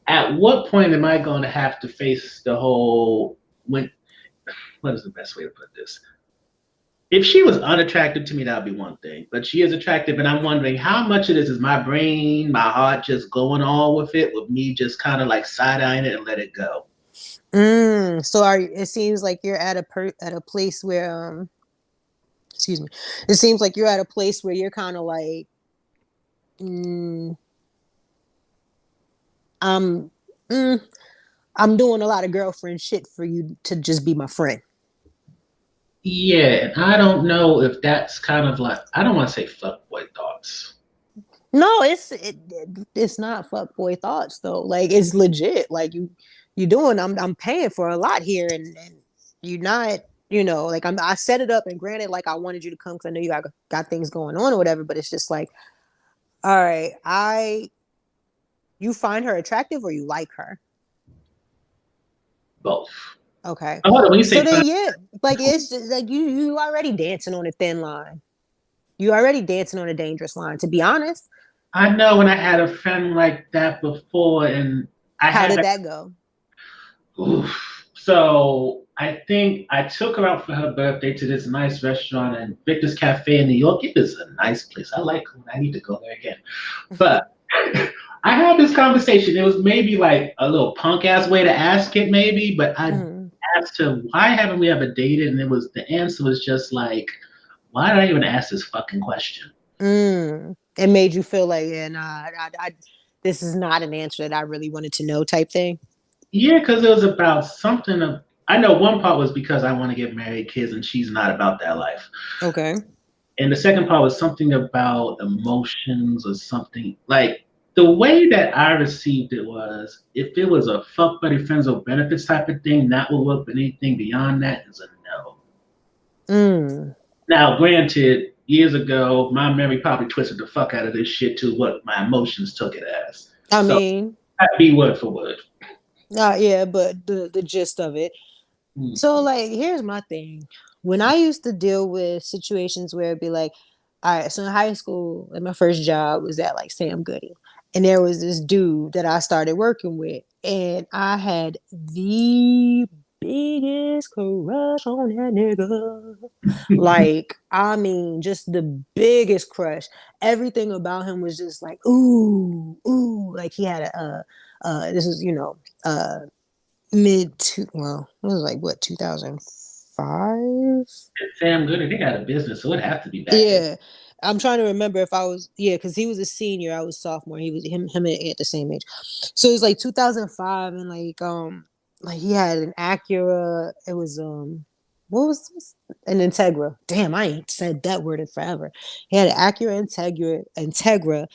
at what point am I going to have to face the whole when? What is the best way to put this? If she was unattractive to me, that would be one thing. But she is attractive, and I'm wondering how much of this is my brain, my heart just going on with it, with me just kind of like side eyeing it and let it go. So it seems like you're at a place where excuse me, it seems like you're at a place where you're kind of like mm, I'm mm, I'm doing a lot of girlfriend shit for you to just be my friend. Yeah, and I don't know if that's kind of like I don't want to say fuckboy thoughts. No, it's not fuckboy thoughts though. Like it's legit. Like you doing. I'm paying for a lot here, and you're not. Like I set it up, and granted, like I wanted you to come because I know you got things going on or whatever. But it's just like, all right, you find her attractive or you like her. Both. Okay, Oh, hold on, when you so say fun, then yeah, like it's just like you already dancing on a thin line. You already dancing on a dangerous line. To be honest, I know when I had a friend like that before, and I how had did that go? oof. So I think I took her out for her birthday to this nice restaurant in Victor's Cafe in New York. It is a nice place. I like it. I need to go there again. But I had this conversation. It was maybe like a little punk ass way to ask it, maybe, but I Mm. asked her, why haven't we ever dated? And the answer was just like, why did I even ask this fucking question? It made you feel like, yeah, nah, this is not an answer that I really wanted to know, type thing. Yeah, because it was about something of, I know one part was because I want to get married, kids, and she's not about that life. Okay. And the second part was something about emotions or something like the way that I received it was if it was a fuck buddy friends or benefits type of thing, that would work, but anything beyond that is a no. Mm. Now, granted, years ago, my memory probably twisted the fuck out of this shit to what my emotions took it as. I So mean, that'd be word for word. yeah, but the gist of it. So Mm. like here's my thing. When I used to deal with situations where it'd be like, all right, so in high school, like my first job was at like Sam Goody. And there was this dude that I started working with. And I had the biggest crush on that nigga. Like, I mean, just the biggest crush. Everything about him was just like, ooh, ooh. Like he had this is, mid to well, it was like what 2005. Sam Goody, they got a business, so it'd have to be back then. Yeah, I'm trying to remember if I was because he was a senior, I was sophomore. He was him and at the same age, so it was like 2005, and like he had an Acura. It was what was this? An Integra. Damn, I ain't said that word in forever. He had an Acura Integra.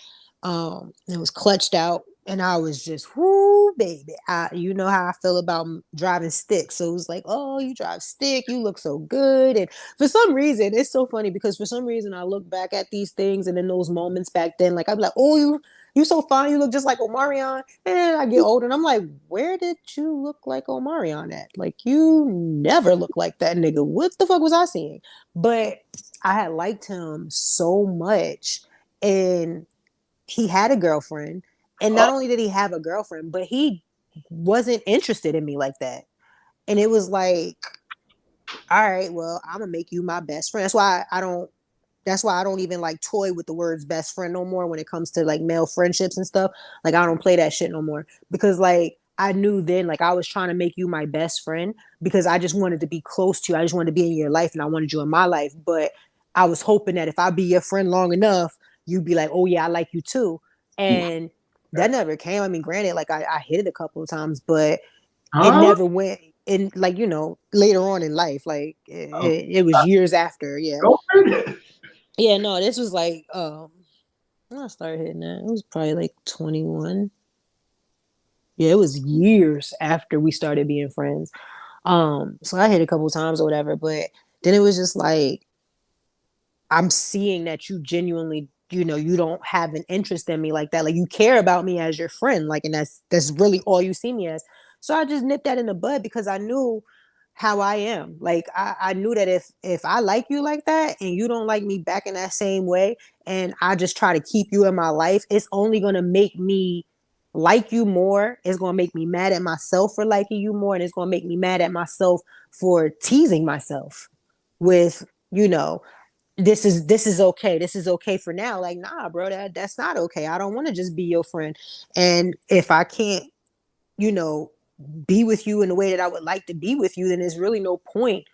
It was clutched out, and I was just, whoo, baby. You know how I feel about driving stick. So it was like, oh, you drive stick, you look so good. And for some reason, it's so funny because for some reason I look back at these things and in those moments back then, like I'm like, oh, you so fine, you look just like Omarion. And then I get older and I'm like, where did you look like Omarion at? Like you never look like that nigga. What the fuck was I seeing? But I had liked him so much. And he had a girlfriend. And not Oh, only did he have a girlfriend, but he wasn't interested in me like that. And it was like, all right, well, I'm gonna make you my best friend. That's why I don't even like toy with the words best friend no more when it comes to like male friendships and stuff. Like I don't play that shit no more. Because like I knew then like I was trying to make you my best friend because I just wanted to be close to you. I just wanted to be in your life and I wanted you in my life. But I was hoping that if I be your friend long enough, you'd be like, oh yeah, I like you too. And that never came. I mean, granted, like I hit it a couple of times, but it huh? never went in like later on in life like Oh, it was years after. Yeah, girlfriend? yeah, no, this was like when I started hitting that, it was probably like 21. Yeah, it was years after we started being friends. So I hit a couple times or whatever, but then it was just like I'm seeing that you genuinely, you don't have an interest in me like that. Like you care about me as your friend, like, and that's really all you see me as. So I just nipped that in the bud because I knew how I am. Like I knew that if I like you like that and you don't like me back in that same way, and I just try to keep you in my life, it's only gonna make me like you more. It's gonna make me mad at myself for liking you more, and it's gonna make me mad at myself for teasing myself with, you know, this is okay. This is okay for now. Like, nah, bro, that's not okay. I don't want to just be your friend. And if I can't, you know, be with you in the way that I would like to be with you, then there's really no point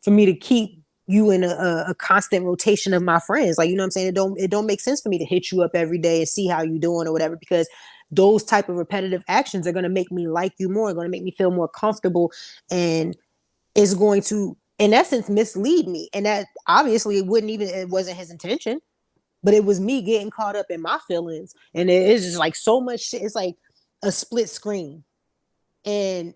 for me to keep you in a constant rotation of my friends. Like, you know what I'm saying? It don't make sense for me to hit you up every day and see how you doing or whatever, because those type of repetitive actions are going to make me like you more, going to make me feel more comfortable, and is going to in essence mislead me. And that obviously it wasn't his intention, but it was me getting caught up in my feelings. And it's just like so much shit. It's like a split screen. And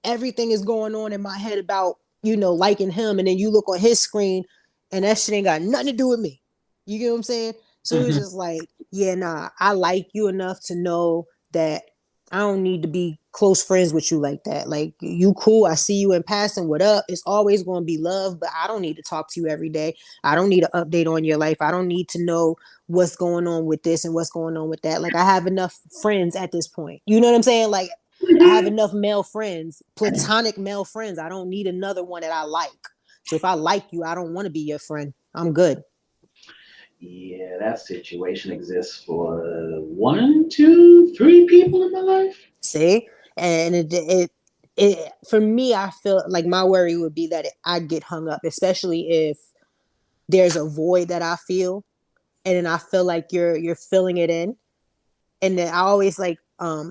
everything is going on in my head about, liking him. And then you look on his screen and that shit ain't got nothing to do with me. You get what I'm saying? So it was Mhm. just like, yeah, nah, I like you enough to know that I don't need to be close friends with you like that. Like, you cool. I see you in passing. What up? It's always going to be love, but I don't need to talk to you every day. I don't need an update on your life. I don't need to know what's going on with this and what's going on with that. Like, I have enough friends at this point. You know what I'm saying? Like, I have enough male friends, platonic male friends. I don't need another one that I like. So if I like you, I don't want to be your friend. I'm good. Yeah, that situation exists for one, two, three people in my life. See? And it for me, I feel like my worry would be that I get hung up, especially if there's a void that I feel, and then I feel like you're filling it in. And then I always like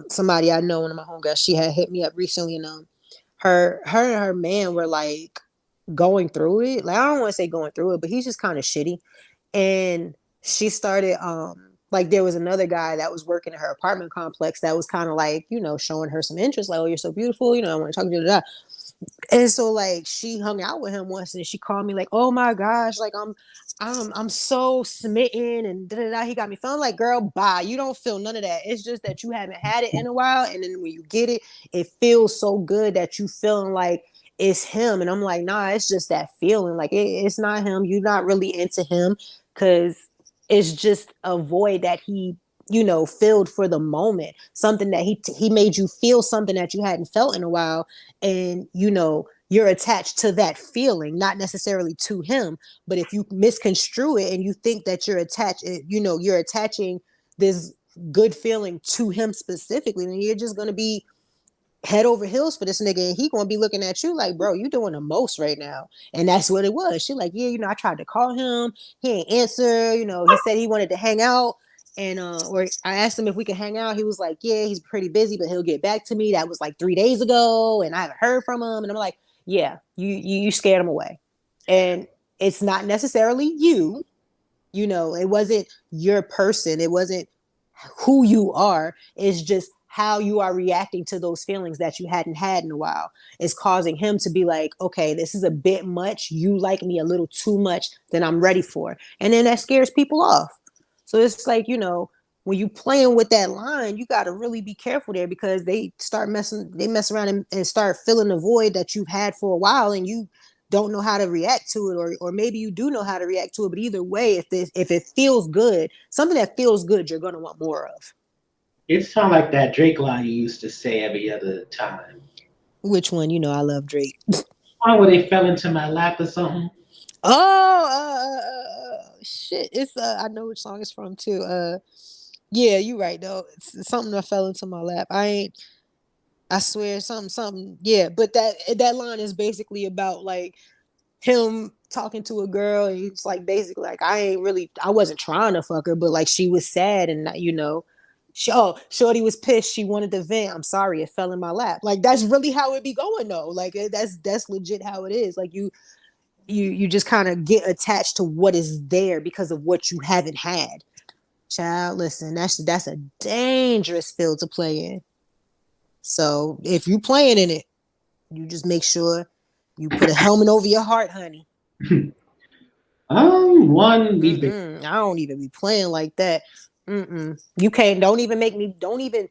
somebody I know, one of my homegirls, she had hit me up recently, and her and her man were like going through it. Like, I don't want to say going through it, but he's just kind of shitty. And she started like, there was another guy that was working in her apartment complex that was kind of like, showing her some interest, like, oh, you're so beautiful, I want to talk to you. And so like she hung out with him once and she called me like, oh my gosh, like I'm so smitten and da da da. He got me feeling like, girl, bye. You don't feel none of that. It's just that you haven't had it in a while. And then when you get it, it feels so good that you feeling like it's him. And I'm like, nah, it's just that feeling. Like it's not him. You're not really into him because it's just a void that he filled for the moment, something that he made you feel something that you hadn't felt in a while, and you're attached to that feeling, not necessarily to him. But if you misconstrue it and you think that you're attached, you're attaching this good feeling to him specifically, then you're just going to be head over heels for this nigga, and he gonna be looking at you like, bro, you doing the most right now. And that's what it was. She like, yeah, I tried to call him, he ain't answer. He said he wanted to hang out, and or I asked him if we could hang out. He was like, yeah, he's pretty busy, but he'll get back to me. That was like 3 days ago, and I haven't heard from him. And I'm like, yeah, you scared him away, and it's not necessarily you. It wasn't your person. It wasn't who you are. It's just how you are reacting to those feelings that you hadn't had in a while. Is causing him to be like, okay, this is a bit much. You like me a little too much than I'm ready for. And then that scares people off. So it's like, when you playing with that line, you got to really be careful there, because they mess around and start filling the void that you've had for a while, and you don't know how to react to it, or maybe you do know how to react to it. But either way, if it feels good, something that feels good, you're gonna want more of. It sounds like that Drake line you used to say every other time. Which one? I love Drake. One where they fell into my lap or something. Oh, shit! It's I know which song it's from too. Yeah, you right though. It's something that fell into my lap. I ain't. I swear, something. Yeah, but that line is basically about like him talking to a girl, and he's like basically like, I wasn't trying to fuck her, but like she was sad, and shorty was pissed, she wanted to vent, I'm sorry, it fell in my lap. Like that's really how it be going though. Like that's legit how it is. Like you just kind of get attached to what is there because of what you haven't had. Child, listen, that's a dangerous field to play in. So if you playing in it, you just make sure you put a helmet over your heart, honey. One we've been. I don't even be playing like that. You can't. Don't even make me. Don't even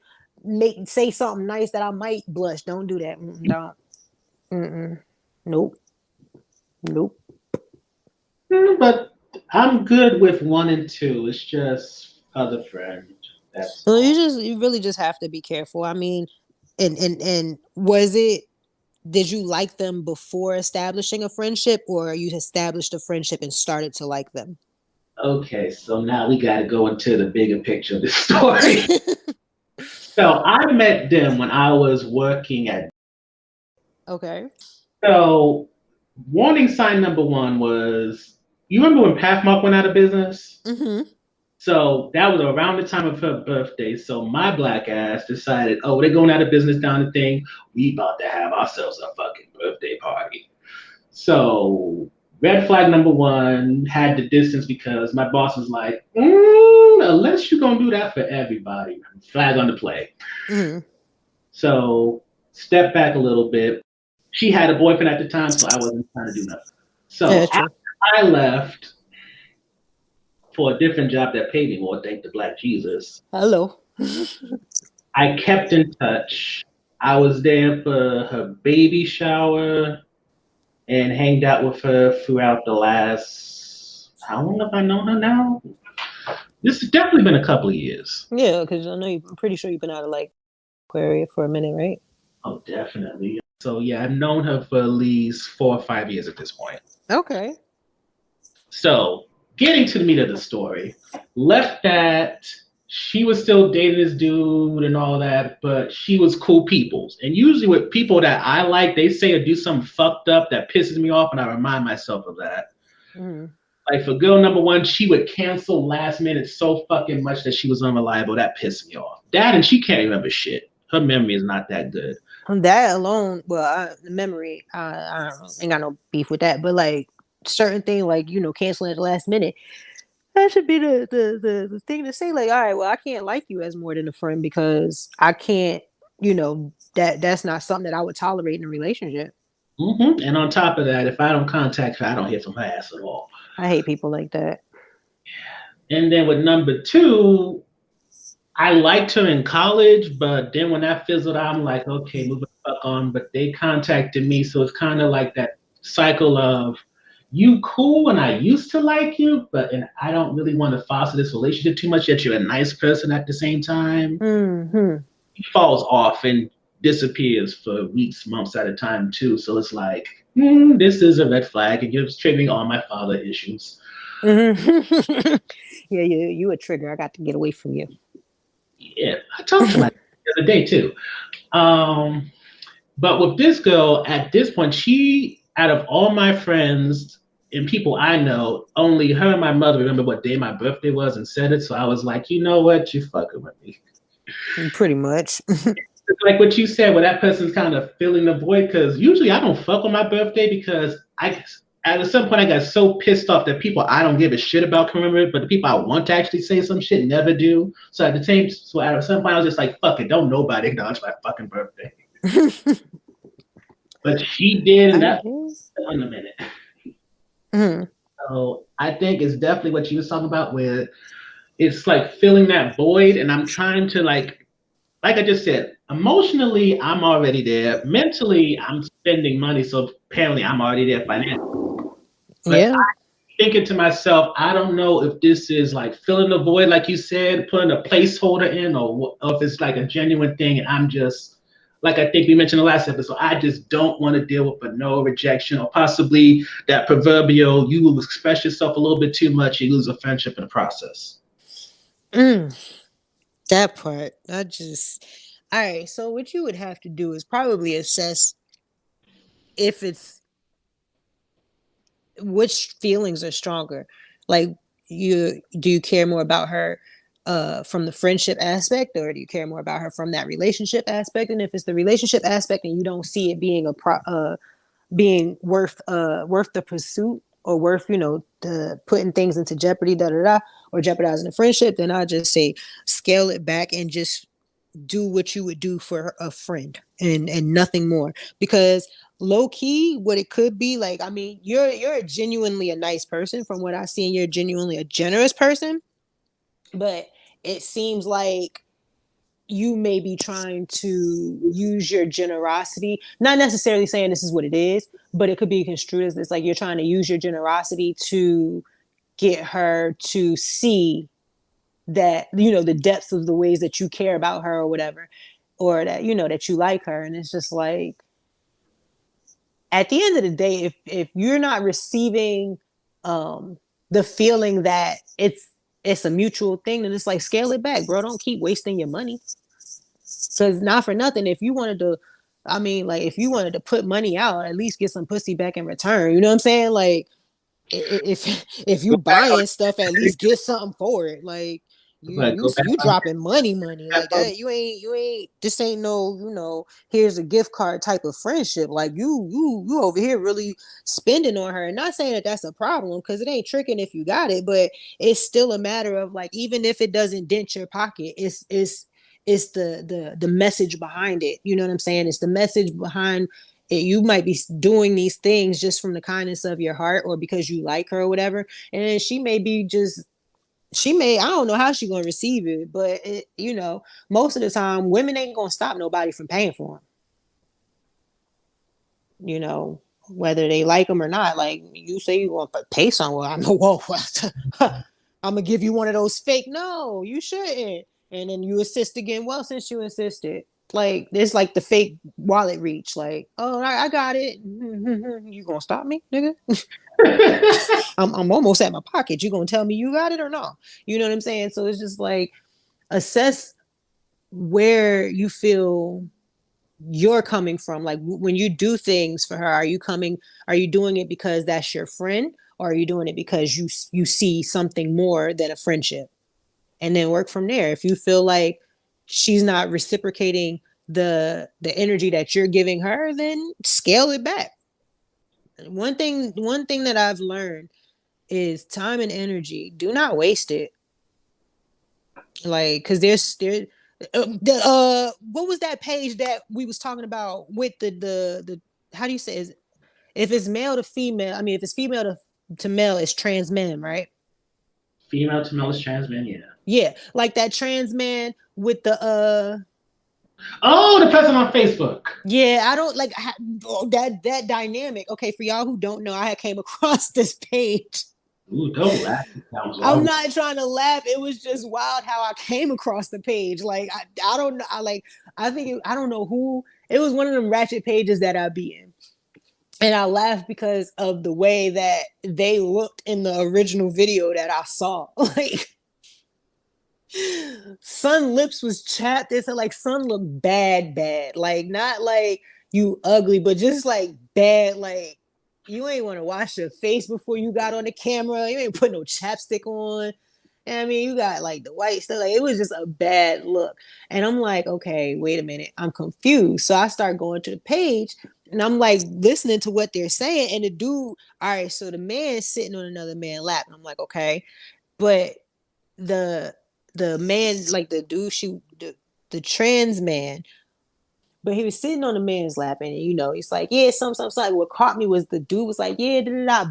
say something nice that I might blush. Don't do that. Don't. Nope. Nope. But I'm good with one and two. It's just other friend. That's Well, all. you really just have to be careful. I mean, and was it? Did you like them before establishing a friendship, or you established a friendship and started to like them? Okay, so now we got to go into the bigger picture of the story. So I met them when I was working at. Okay. So warning sign number one was, you remember when Pathmark went out of business? Mm-hmm. So that was around the time of her birthday. So my black ass decided, oh, they're going out of business down the thing. We about to have ourselves a fucking birthday party. So red flag number one, had the distance because my boss was like, unless you're gonna do that for everybody, flag on the play. Mm-hmm. So step back a little bit. She had a boyfriend at the time, so I wasn't trying to do nothing. Yeah, So true. after I left for a different job that paid me more, thank the Black Jesus, Hello. I kept in touch. I was there for her baby shower and hanged out with her throughout the last, how long have I known her now? This has definitely been a couple of years. Yeah, because I know I'm pretty sure you've been out of like Aquaria for a minute, right? Oh, definitely. So yeah, I've known her for at least 4 or 5 years at this point. Okay. So, getting to the meat of the story, left that she was still dating this dude and all that, but she was cool peoples. And usually with people that I like, they say or do something fucked up that pisses me off, and I remind myself of that. Mm. Like for girl number one, she would cancel last minute so fucking much that she was unreliable. That pissed me off. That and she can't remember shit. Her memory is not that good. That alone, well, the memory, I don't know, ain't got no beef with that. But like certain thing, like canceling at the last minute, that should be the thing to say. Like, all right, well, I can't like you as more than a friend because I can't, that's not something that I would tolerate in a relationship. And on top of that, if I don't contact her, I don't hear from her ass at all. I hate people like that. And then with number two, I liked her in college, but then when that fizzled out, I'm like, okay, moving the fuck on. But they contacted me, so it's kind of like that cycle of you cool and I used to like you, but and I don't really want to foster this relationship too much. Yet you're a nice person at the same time. Hmm. He falls off and disappears for weeks, months at a time too. So it's like, this is a red flag. It gives triggering all my father issues. Hmm. Yeah, you a trigger. I got to get away from you. Yeah, I talked to my the other day too. Um, But with this girl, at this point, she, out of all my friends and people I know, only her and my mother remember what day my birthday was and said it. So I was like, you know what? You fucking with me. Pretty much. It's like what you said, where that person's kind of filling the void. Because usually I don't fuck on my birthday because at some point, I got so pissed off that people I don't give a shit about can remember it, but the people I want to actually say some shit never do. So at some point, I was just like, fuck it, don't nobody acknowledge my fucking birthday. But she did, and I that guess. in a minute. Hmm. So I think it's definitely what you was talking about, where it's like filling that void, and I'm trying to like I just said, emotionally I'm already there. Mentally, I'm spending money, so apparently I'm already there financially. But Yeah. I'm thinking to myself, I don't know if this is like filling the void, like you said, putting a placeholder in, or if it's like a genuine thing, and I'm just like I think we mentioned in the last episode, I just don't want to deal with a no rejection or possibly that proverbial you express yourself a little bit too much, you lose a friendship in the process. Mm, that part. I just. All right. So what you would have to do is probably assess if it's which feelings are stronger. Like you do you care more about her from the friendship aspect, or do you care more about her from that relationship aspect? And if it's the relationship aspect and you don't see it being being worth the pursuit, or worth, the putting things into jeopardy, or jeopardizing the friendship, then I just say scale it back and just do what you would do for a friend, and nothing more. Because low key, what it could be like, I mean, you're genuinely a nice person from what I see, and you're genuinely a generous person, but it seems like you may be trying to use your generosity, not necessarily saying this is what it is, but it could be construed as this, like you're trying to use your generosity to get her to see that, the depths of the ways that you care about her or whatever, or that, that you like her. And it's just like, at the end of the day, if you're not receiving um the feeling that it's a mutual thing, then it's like, scale it back, bro. Don't keep wasting your money. Because not for nothing, if you wanted to, I mean, like, if you wanted to put money out, at least get some pussy back in return. You know what I'm saying? Like, if you Go back on buying stuff, at least get something for it. Like, you like you go back you on dropping money that like that. You ain't this ain't no, here's a gift card type of friendship. Like, you over here really spending on her. And not saying that that's a problem, because it ain't tricking if you got it, but it's still a matter of, like, even if it doesn't dent your pocket, it's the message behind it. You know what I'm saying? It's the message behind it. You might be doing these things just from the kindness of your heart, or because you like her or whatever, and she may be just, I don't know how she gonna receive it, but most of the time women ain't gonna stop nobody from paying for them, whether they like them or not. Like, you say you want to pay someone, I know, whoa, I'm gonna give you one of those fake, no, you shouldn't. And then you insist again, well, since you insisted, like, it's like the fake wallet reach, like, oh, I got it. You gonna stop me, nigga? I'm almost at my pocket. You gonna tell me you got it or not? You know what I'm saying? So it's just like, assess where you feel you're coming from. Like, when you do things for her, are you doing it because that's your friend, or are you doing it because you see something more than a friendship? And then work from there. If you feel like she's not reciprocating the energy that you're giving her, then scale it back. One thing that I've learned is time and energy, do not waste it. Like, because what was that page that we was talking about with the how do you say, is If it's male to female, I mean, if it's female to male, it's trans men, right? Female to male is trans men, yeah. Yeah, like that trans man with the Oh, the person on Facebook. yeah, I don't like that dynamic. Okay, for y'all who don't know, I had came across this page. Ooh, don't laugh. That was I'm wrong. not trying to laugh. It was just wild how I came across the page. Like I don't know. I think I don't know who. It was one of them ratchet pages that I be in, and I laughed because of the way that they looked in the original video that I saw. Like Sun lips was chapped. They said like Sun looked bad. Like not like you ugly, but just like bad. Like you ain't want to wash your face before you got on the camera. You ain't put no chapstick on. And I mean, you got like the white stuff. Like it was just a bad look. And I'm like, okay, wait a minute. I'm confused. So I start going to the page and I'm like listening to what they're saying. And the dude, all right, so the man's sitting on another man's lap. And I'm like, okay. But the man, like the dude, the trans man, but he was sitting on the man's lap, and he's like, yeah, something. What caught me was the dude was like, yeah,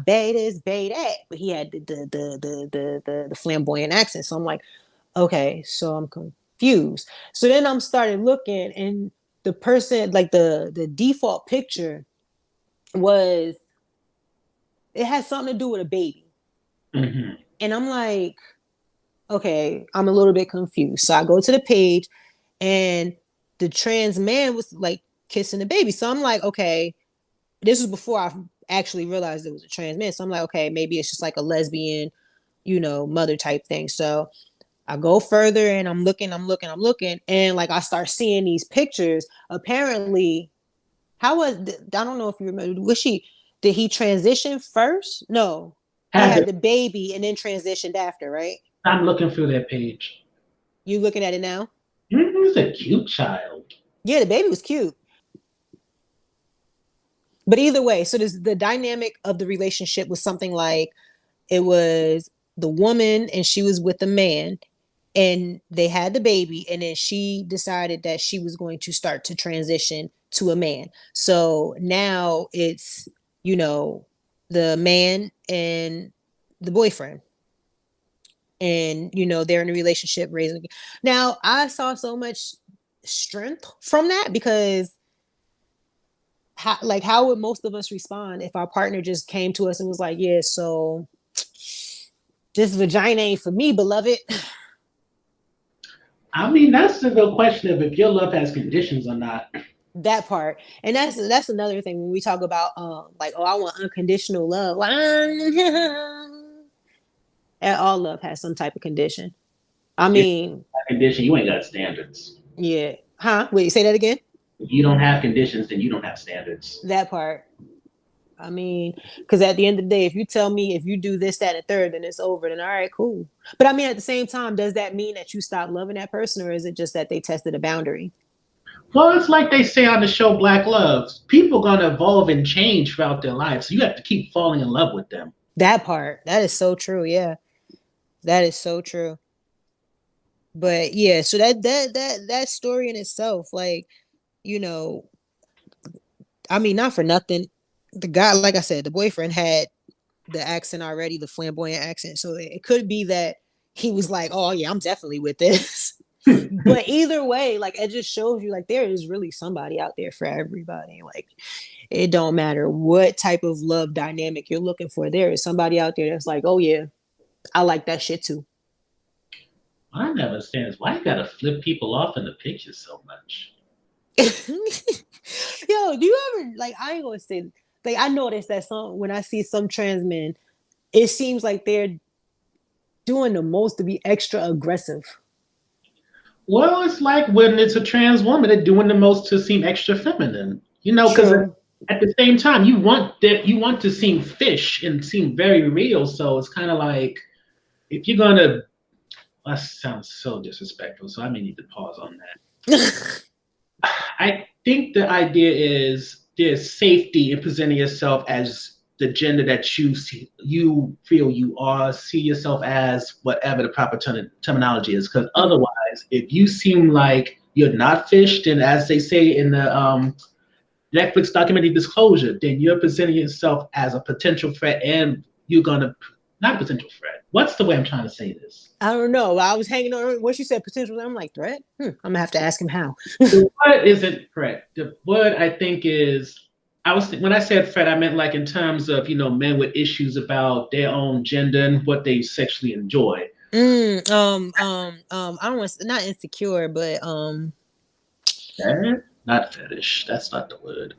bay this, bay that, but he had the flamboyant accent. So I'm like, okay, so I'm confused. So then I'm started looking, and the person, like the default picture was, it had something to do with a baby, and I'm like, okay, I'm a little bit confused. So I go to the page and the trans man was like kissing the baby. So I'm like, okay, this was before I actually realized it was a trans man. So I'm like, okay, maybe it's just like a lesbian, mother type thing. So I go further and I'm looking. And like I start seeing these pictures. Apparently, I don't know if you remember, did he transition first? No, he had the baby and then transitioned after, right? I'm looking through their page. You looking at it now? He's a cute child. Yeah, the baby was cute. But either way, so the dynamic of the relationship was something like it was the woman and she was with the man and they had the baby, and then she decided that she was going to start to transition to a man. So now it's, the man and the boyfriend. And they're in a relationship raising. Now I saw so much strength from that because how would most of us respond if our partner just came to us and was like, yeah, so this vagina ain't for me, beloved? I mean, that's the real question of if your love has conditions or not. That part. And that's another thing when we talk about like, oh, I want unconditional love. And all love has some type of condition. I mean, condition, you ain't got standards. Yeah. Huh? Wait, say that again? You don't have conditions, then you don't have standards. That part. I mean, because at the end of the day, if you tell me if you do this, that, and third, then it's over. Then all right, cool. But I mean, at the same time, does that mean that you stop loving that person, or is it just that they tested a boundary? Well, it's like they say on the show Black Love. People gonna evolve and change throughout their lives. So you have to keep falling in love with them. That part. That is so true. Yeah. That is so true. But yeah, so that story in itself, like, I mean, not for nothing. The guy, like I said, the boyfriend had the accent already, the flamboyant accent. So it could be that he was like, oh yeah, I'm definitely with this. But either way, like it just shows you like there is really somebody out there for everybody. Like it don't matter what type of love dynamic you're looking for. There is somebody out there that's like, oh yeah, I like that shit too. I never understand is why you gotta flip people off in the pictures so much. Yo, do you ever like? I ain't gonna say like I noticed that some when I see some trans men, it seems like they're doing the most to be extra aggressive. Well, it's like when it's a trans woman, they're doing the most to seem extra feminine. Because at the same time, you want to seem fish and seem very real. So it's kind of like if you're gonna, that sounds so disrespectful. So I may need to pause on that. I think the idea is there's safety in presenting yourself as the gender that you feel you are. See yourself as whatever the proper terminology is. Because otherwise, if you seem like you're not fished, and as they say in the Netflix documentary disclosure, then you're presenting yourself as a potential threat, and you're gonna not a potential threat. What's the way I'm trying to say this? I don't know. I was hanging on what you said potential. I'm like threat. I'm gonna have to ask him how. The word isn't threat. The word I think is I was when I said threat, I meant like in terms of men with issues about their own gender and what they sexually enjoy. I don't want not insecure, but Not fetish. That's not the word.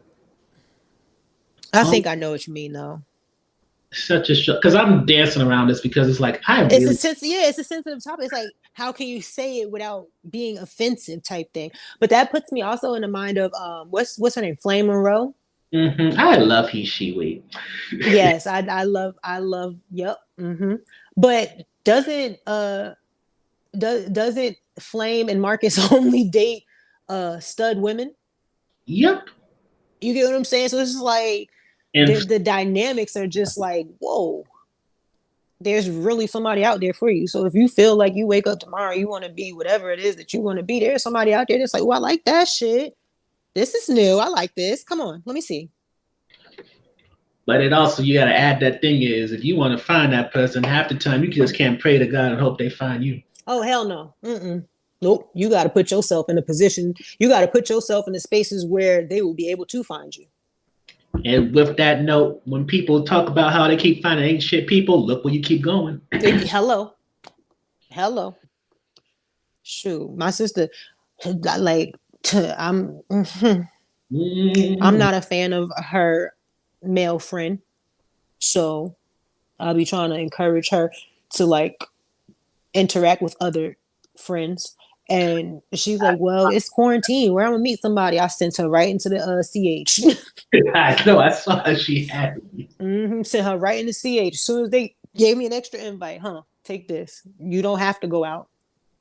I Um, think I know what you mean though. such a shock because I'm dancing around this because it's like I It's a really sense, yeah, it's a sensitive topic. It's like, how can you say it without being offensive type thing? But that puts me also in the mind of what's her name? Flame Monroe. I love he she we. Yes, I love yep. But doesn't Flame and Marcus only date stud women? Yep. You get what I'm saying? So it's just like And the dynamics are just like, whoa, there's really somebody out there for you. So if you feel like you wake up tomorrow, you want to be whatever it is that you want to be, there's somebody out there that's like, oh, I like that shit. This is new. I like this. Come on, let me see. but it also you gotta add that thing is if you want to find that person, half the time you just can't pray to God and hope they find you. Oh hell no. Mm-mm. Nope. You got to put yourself in a position. You got to put yourself in the spaces where they will be able to find you. And with that note, when people talk about how they keep finding ain't shit people, look where you keep going. Hello, hello. Shoot, my sister, like, I'm, I'm Mm. not a fan of her male friend, so I'll be trying to encourage her to like interact with other friends. And she's like, "Well, it's quarantine. Where I'm gonna meet somebody?" I sent her right into the CH. I know. I saw she had me. Sent her right into CH. As soon as they gave me an extra invite, take this. You don't have to go out.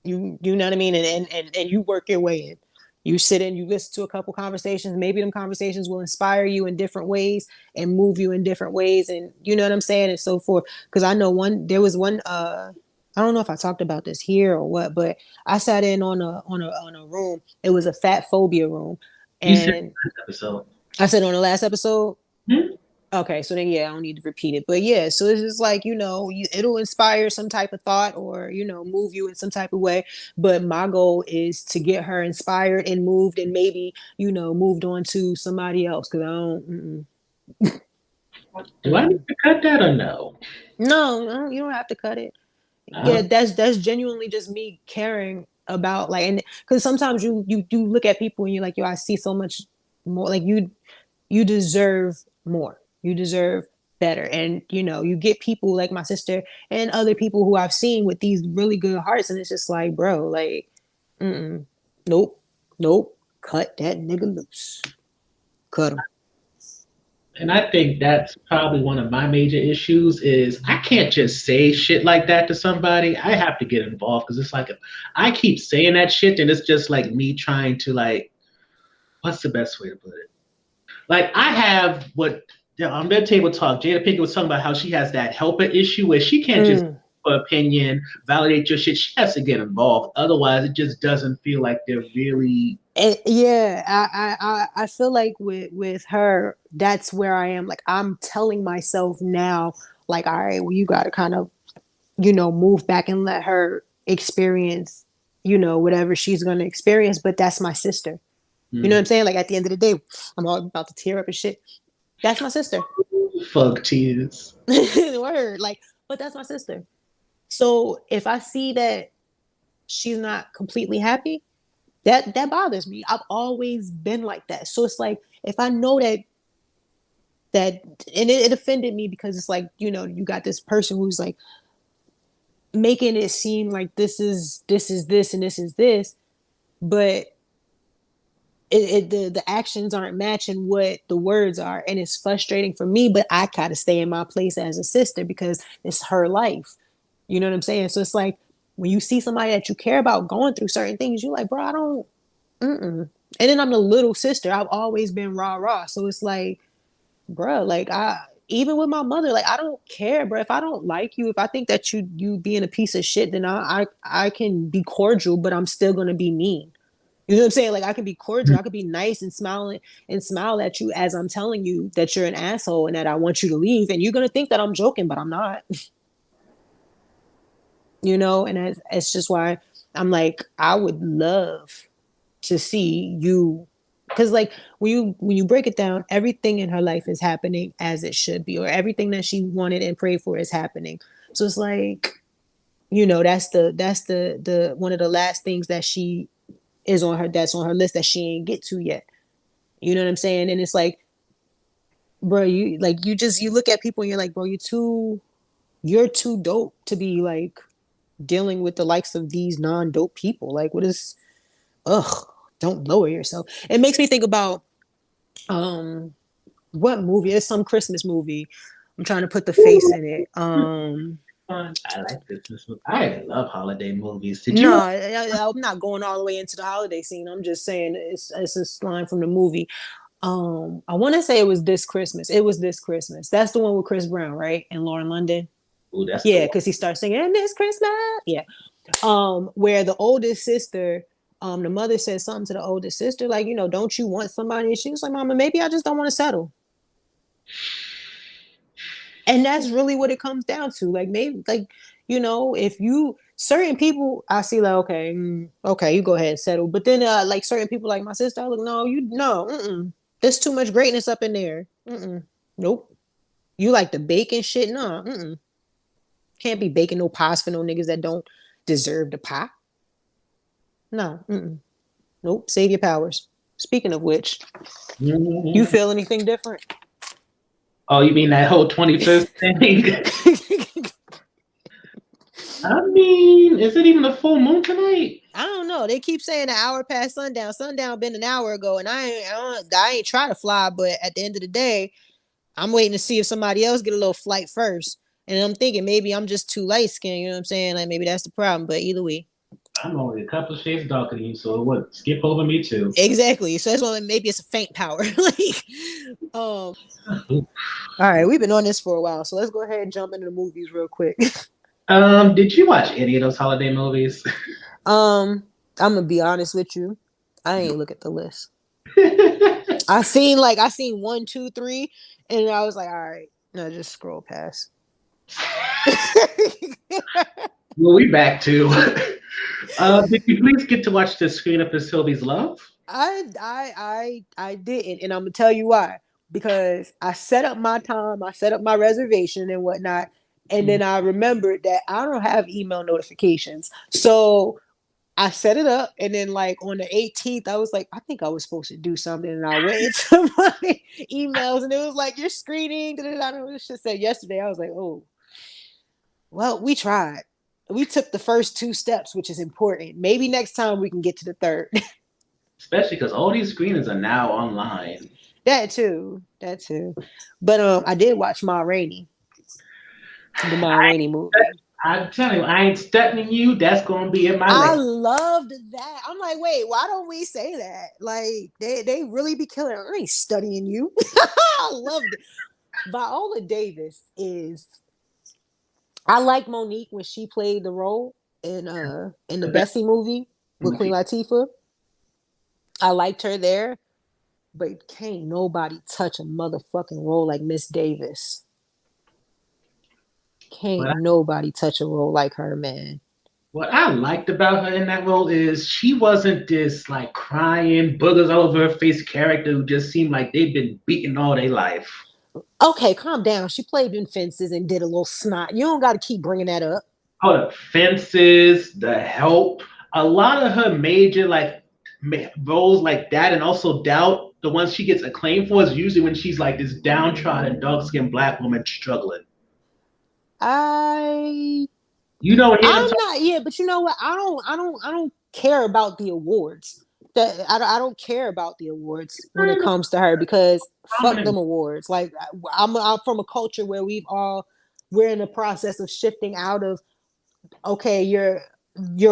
You know what I mean? And you work your way in. You sit in, you listen to a couple conversations. Maybe them conversations will inspire you in different ways and move you in different ways, and you know what I'm saying, and so forth. Because I know there was one. I don't know if I talked about this here or what, but I sat in on a room. It was a fat phobia room, You said and this episode. I said on the last episode. Hmm? Okay, so then yeah, I don't need to repeat it. But yeah, so it's just like, it'll inspire some type of thought or, move you in some type of way. But my goal is to get her inspired and moved and maybe, moved on to somebody else. Cause I don't, Do I need to cut that or no? no, no, you don't have to cut it. Yeah, No. that's genuinely just me caring about like, and because sometimes you do look at people and you're like, yo, I see so much more. Like you deserve more. You deserve better. And you get people like my sister and other people who I've seen with these really good hearts, and it's just like, bro, like, nope, nope, cut that nigga loose, cut him. And I think that's probably one of my major issues is I can't just say shit like that to somebody. I have to get involved because it's like if I keep saying that shit, then it's just like me trying to like, what's the best way to put it? Like I have what on their table talk, Jada Pinkett was talking about how she has that helper issue where she can't just Mm. her opinion, validate your shit. She has to get involved. Otherwise, it just doesn't feel like they're really. And yeah, I feel like with her, that's where I am. Like I'm telling myself now, like, all right, well, you got to kind of move back and let her experience, whatever she's going to experience. But that's my sister. You know what I'm saying? Like at the end of the day, I'm all about to tear up and shit. That's my sister. Fuck tears. Word. Like, but that's my sister. So if I see that she's not completely happy, that bothers me. I've always been like that. So it's like if I know that and it offended me because it's like, you got this person who's like making it seem like this and this is this, but the actions aren't matching what the words are, and it's frustrating for me. But I gotta stay in my place as a sister because it's her life. You know what I'm saying? So it's like when you see somebody that you care about going through certain things, you're like, bro, I don't. Mm-mm. And then I'm the little sister. I've always been rah rah. So it's like, bro, like I even with my mother, like I don't care, bro. If I don't like you, if I think that you being a piece of shit, then I can be cordial, but I'm still gonna be mean. You know what I'm saying? Like I can be cordial, I could be nice and smiling and smile at you as I'm telling you that you're an asshole and that I want you to leave, and you're gonna think that I'm joking, but I'm not. You know, and it's just why I'm like, I would love to see you, because like when you break it down, everything in her life is happening as it should be, or everything that she wanted and prayed for is happening. So it's like, that's the one of the last things that she is on her that's on her list that she ain't get to yet. You know what I'm saying? And it's like, bro, you look at people and you're like, bro, you're too dope to be like dealing with the likes of these non-dope people. Like, what is, ugh, don't lower yourself. It makes me think about um what movie? It's some Christmas movie. I'm trying to put the face in it. I like Christmas movies. I love holiday movies. Did No, you? I'm not going all the way into the holiday scene. I'm just saying it's a line from the movie. I want to say it was This Christmas. It was This Christmas. That's the one with Chris Brown, right? And Lauren London. Oh, that's the Yeah, one. because he starts singing "And This Christmas." Yeah. Where the oldest sister, the mother said something to the oldest sister, like, don't you want somebody? And she was like, Mama, maybe I just don't want to settle. And that's really what it comes down to. Like, maybe, like, if you certain people, I see like, okay, okay, you go ahead and settle. But then, like certain people, like my sister, I look, no, no, there's too much greatness up in there. Nope. You like the bacon shit? No, can't be baking no pies for no niggas that don't deserve the pie. No, nope. Save your powers. Speaking of which, you Mhm. feel anything different? Oh, you mean that whole 25th thing? I mean, is it even a full moon tonight? I don't know. They keep saying an hour past sundown. Sundown been an hour ago, and I ain't try to fly. But at the end of the day, I'm waiting to see if somebody else get a little flight first. And I'm thinking maybe I'm just too light skinned. You know what I'm saying? Like maybe that's the problem. But either way, I'm only a couple of shades darker than you, so it would skip over me too. exactly. So that's why maybe it's a faint power. Like, all right, we've been on this for a while, so let's go ahead and jump into the movies real quick. Did you watch any of those holiday movies? um, I'm gonna be honest with you. I ain't look at the list. Well, I seen one, two, three, and I was like, all right, no, just scroll past. we back to. Did you please get to watch the screen up for Sylvie's Love? I didn't, and I'm gonna tell you why. Because I set up my time, I set up my reservation and whatnot, and then I remembered that I don't have email notifications. So I set it up, and then like on the 18th, I was like, I think I was supposed to do something, and I went into my emails, and it was like you're screening. I don't know what shit said yesterday. I was like, oh, well, we tried. We took the first two steps, which is important. Maybe next time we can get to the third. Especially because all these screenings are now online. That too. But I did watch Ma Rainey, the Ma I, Rainey movie. I'm telling you, I ain't studying you. That's gonna be in my I list. loved that. I'm like, wait, why don't we say that? Like, they really be killing. I ain't studying you. I loved it. Viola Davis is. I like Monique when she played the role in the The best Bessie movie with Queen movie. Latifah. I liked her there, but can't nobody touch a motherfucking role like Miss Davis. What Can't I, nobody touch a role like her, man. what I liked about her in that role is she wasn't this like crying boogers all over her face character who just seemed like they've been beaten all their life. Okay, calm down. She played in Fences and did a little snot. You don't got to keep bringing that up. Her fences, the help, a lot of her major like roles like that, and also doubt. The ones she gets acclaimed for is usually when she's like this downtrodden, dark-skinned black woman struggling. I You don't hear them I'm talk. not, yeah, but you know what? I don't care about the awards. That I don't care about the awards when it comes to her, because fuck them Prominent. awards. Like I'm from a culture where we're in the process of shifting out of, okay, your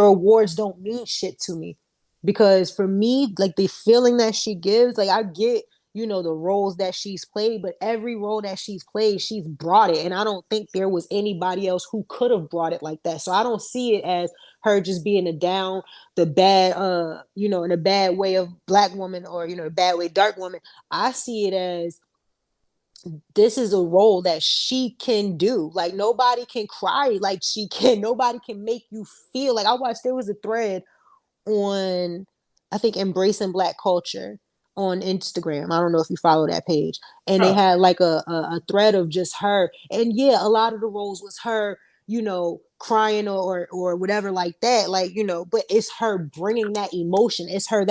awards don't mean shit to me, because for me, like the feeling that she gives, like I get the roles that she's played, but every role that she's played, she's brought it. And I don't think there was anybody else who could have brought it like that. So I don't see it as her just being a down, the bad, in a bad way of black woman, or, a bad way dark woman. I see it as this is a role that she can do. Like nobody can cry like she can. Nobody can make you feel like I watched. There was a thread on, I think, Embracing Black Culture on Instagram. I don't know if you follow that page. And they Oh, had like a thread of just her. And yeah, a lot of the roles was her, crying or whatever like that. Like, but it's her bringing that emotion. It's her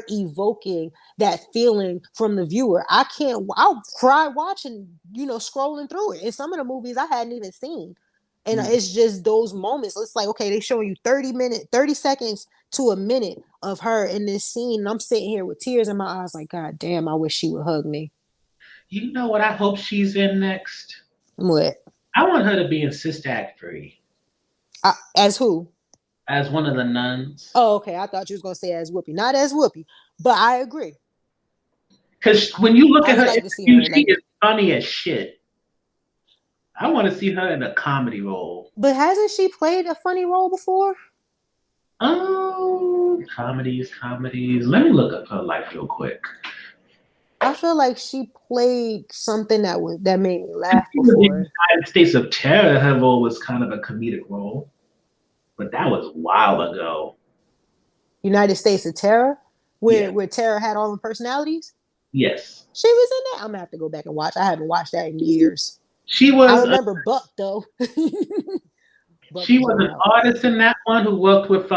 evoking that feeling from the viewer. I'll cry watching, scrolling through it. In some of the movies I hadn't even seen. And mm. it's just those moments. It's like, okay, they showing you 30 seconds to a minute of her in this scene. And I'm sitting here with tears in my eyes, like, God damn, I wish she would hug me. You know what I hope she's in next? What? I want her to be in Sister Act 3 As who? as one of the nuns. Oh, okay. I thought you was gonna say as Whoopi. Not as Whoopi, but I agree. Because I, when you look I at would her like to see interview, her she like is that. funny as shit. I want to see her in a comedy role. But hasn't she played a funny role before? Comedies. Let me look up her life real quick. I feel like she played something that made me When laugh she was in before. United States of Terror, her role was kind of a comedic role, but that was a while ago. United States of Terror, where Yeah. where Terror had all the personalities. Yes. She was in that. I'm gonna have to go back and watch. I haven't watched that in years. She I was remember Buck though. Buck she was was an wild. artist in that one who worked with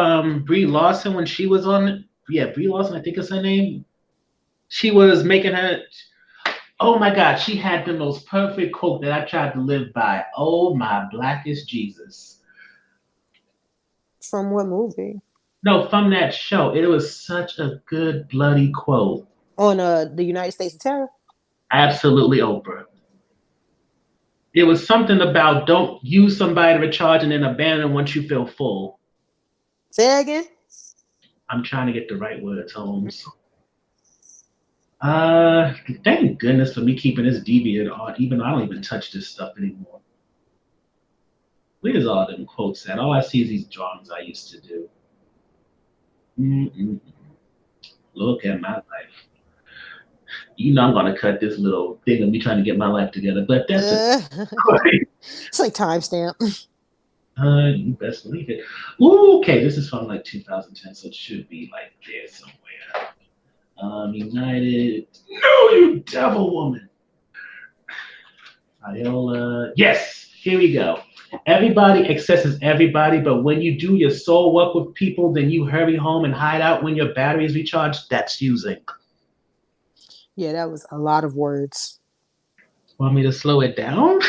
Brie Larson when she was on it. Yeah, Brie Larson, I think is her name. She was making her. Oh my God, she had the most perfect quote that I tried to live by. Oh my blackest Jesus. From what movie? No, from that show. It was such a good bloody quote. On the United States of Terror. Absolutely Oprah. It was something about don't use somebody to recharge and then abandon once you feel full. Say that again. I'm trying to get the right words, Holmes. Uh, Thank goodness for me keeping this deviant on, even though I don't even touch this stuff anymore. Where's all them quotes at? All I see is these drawings I used to do. Mm-mm. Look at my life. You know I'm gonna cut this little thing of me trying to get my life together, but that's a It's like timestamp. you best believe it. Ooh, okay, this is from like 2010, so it should be like there somewhere. United. No, you devil woman. Viola. Yes, here we go. Everybody accesses everybody, but when you do your soul work with people, then you hurry home and hide out when your battery is recharged. That's using. Yeah, that was a lot of words. Want me to slow it down?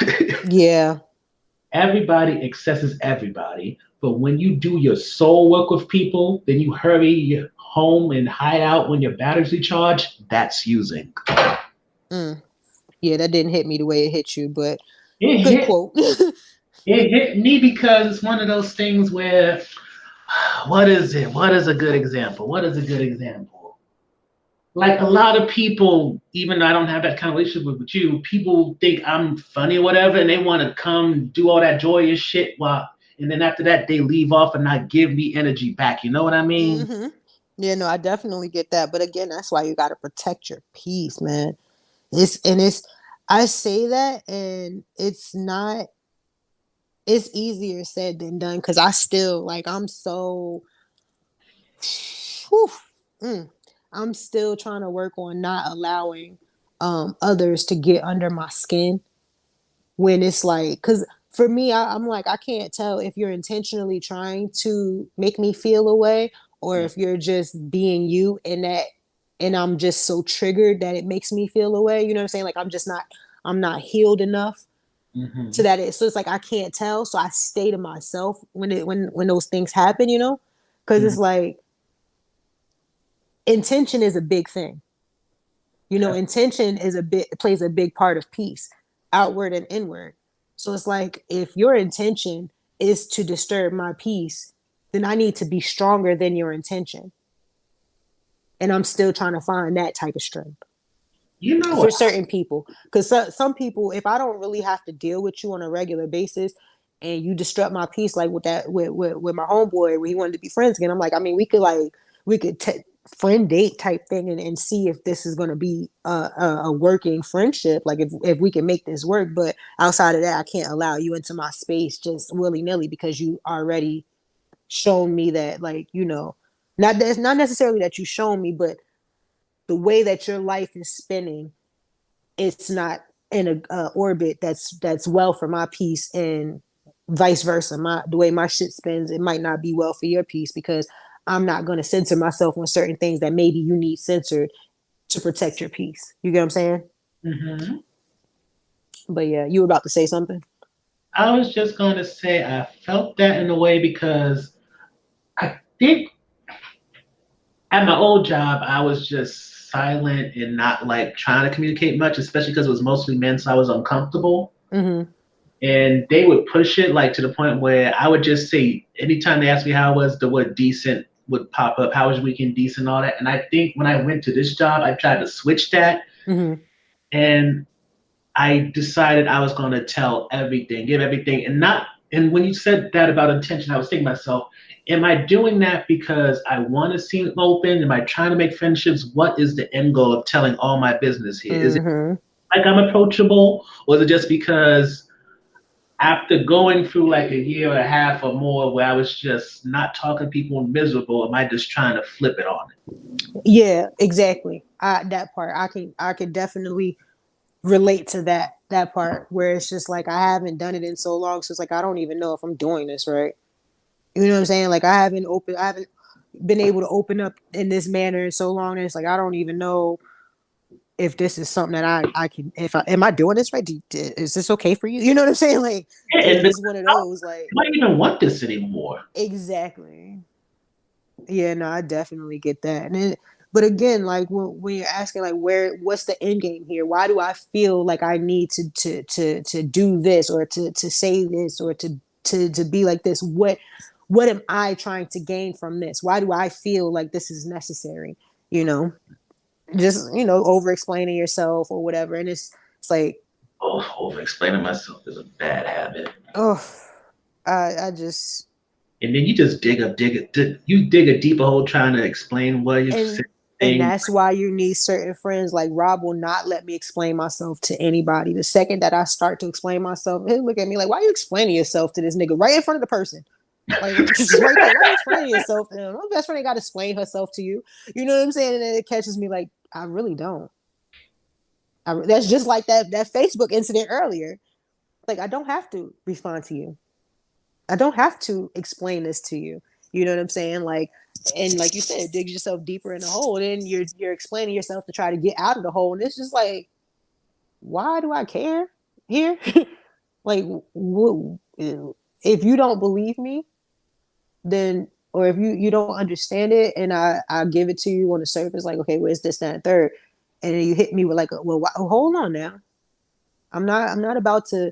Yeah. Everybody accesses everybody, but when you do your soul work with people, then you hurry home and hide out when your battery's recharged. That's using. Mm. Yeah, that didn't hit me the way it hit you, but It good hit quote. it hit me because it's one of those things where what is it? What is a good example? What is a good example? Like a lot of people, even though I don't have that kind of relationship with you, people think I'm funny or whatever, and they want to come do all that joyous shit while and then after that they leave off and not give me energy back. You know what I mean? Hmm. Yeah, no, I definitely get that. But again, that's why you got to protect your peace, man. It's I say that, and it's not, it's easier said than done, because I still, like, I'm so whew, mm, I'm still trying to work on not allowing others to get under my skin, when it's like, because for me, I'm like, I can't tell if you're intentionally trying to make me feel away, or Yeah. if you're just being you, and I'm just so triggered that it makes me feel away. You know what I'm saying? Like I'm not healed enough to Hmm. that. So it's like I can't tell. So I stay to myself when those things happen, because it's Hmm. like intention is a big thing. Intention is a bit plays a big part of peace, outward and inward. So it's like, if your intention is to disturb my peace, then I need to be stronger than your intention. And I'm still trying to find that type of strength You know for what? certain people. Because some people, if I don't really have to deal with you on a regular basis, and you disrupt my peace, like with that with my homeboy, where he wanted to be friends again, I'm like, I mean, we could friend date type thing, and see if this is going to be a working friendship, like if we can make this work. But outside of that, I can't allow you into my space just willy-nilly, because you already shown me that, like, not that's not necessarily that you shown me, but the way that your life is spinning, it's not in a orbit that's well for my peace, and vice versa. The way my shit spins, it might not be well for your peace, because I'm not going to censor myself on certain things that maybe you need censored to protect your peace. You get what I'm saying? Hmm. But yeah, you were about to say something. I was just going to say I felt that in a way because I think at my old job, I was just silent and not like trying to communicate much, especially because it was mostly men, so I was uncomfortable. Mm-hmm. And they would push it like to the point where I would just say, anytime they asked me how I was, the word decent would pop up. How was your weekend? Decent, all that. And I think when I went to this job, I tried to switch that. Mm-hmm. And I decided I was going to tell everything, give everything, and not. And when you said that about intention, I was thinking to myself, am I doing that because I want to seem open? Am I trying to make friendships? What is the end goal of telling all my business here? Is it Mm-hmm. like I'm approachable, or is it just because after going through like a year and a half or more where I was just not talking to people and miserable, am I just trying to flip it on it? Yeah, exactly. That part, I can definitely relate to that part, where it's just like I haven't done it in so long, so it's like I don't even know if I'm doing this right. You know what I'm saying? Like I haven't been able to open up in this manner in so long, and it's like I don't even know if this is something that I can, if I am I doing this right? Is this okay for you? You know what I'm saying? Like Yeah, and it's one of those, like, do I even want this anymore? exactly. Yeah, no, I definitely get that. But again, like when you're asking, like, what's the end game here? Why do I feel like I need to do this, or to say this, or to be like this? What am I trying to gain from this? Why do I feel like this is necessary? You know, just over explaining yourself or whatever, and it's like, Oh, over explaining myself is a bad habit. oh, I just, And then you just you dig a deeper hole trying to explain what you're and and saying. that's why you need certain friends. Like Rob will not let me explain myself to anybody. The second that I start to explain myself, he'll look at me like, why are you explaining yourself to this nigga right in front of the person? Like, just right there. Why are you explaining yourself to him? My best friend ain't got to explain herself to you. You know what I'm saying? And then it catches me like, I really don't. That's just like that Facebook incident earlier. Like, I don't have to respond to you. I don't have to explain this to you. You know what I'm saying? Like, and like you said, dig yourself deeper in the hole. Then you're explaining yourself to try to get out of the hole, and it's just like, why do I care here? Like, if you don't believe me, then, or if you don't understand it, and I give it to you on the surface, like, okay, where's this, that, and third, and then you hit me with like, well, hold on now. I'm not about to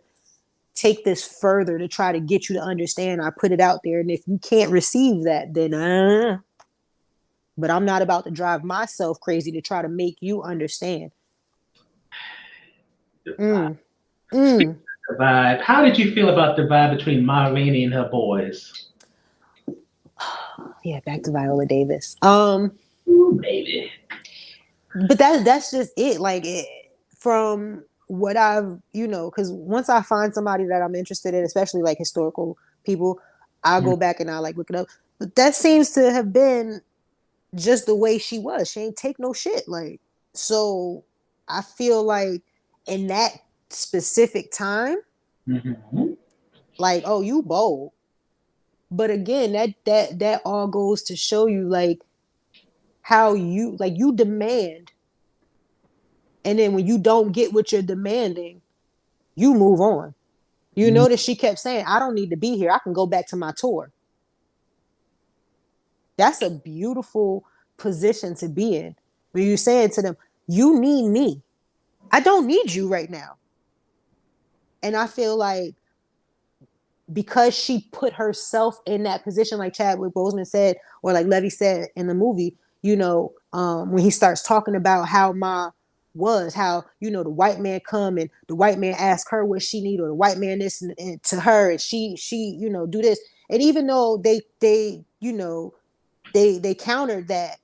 take this further to try to get you to understand. I put it out there, and if you can't receive that, then but I'm not about to drive myself crazy to try to make you understand. Mm, Speaking mm. of the vibe, how did you feel about the vibe between Ma Rainey and her boys? Yeah, back to Viola Davis. Ooh, baby. But that's just it. Like, from what I've, because once I find somebody that I'm interested in, especially like historical people, I'll Mm, go back and I like look it up. But that seems to have been just the way she was. She ain't take no shit. Like, so I feel like in that specific time, mhm. like, oh, you bold. But again, that all goes to show you, like, how you, like, you demand, and then when you don't get what you're demanding, you move on. You Mm, notice she kept saying, I don't need to be here. I can go back to my tour. That's a beautiful position to be in. When you're saying to them, you need me. I don't need you right now. And I feel like because she put herself in that position, like Chadwick Boseman said, or like Levy said in the movie, when he starts talking about how Ma was, how the white man come and the white man ask her what she need, or the white man this and to her, and she do this. And even though they countered that,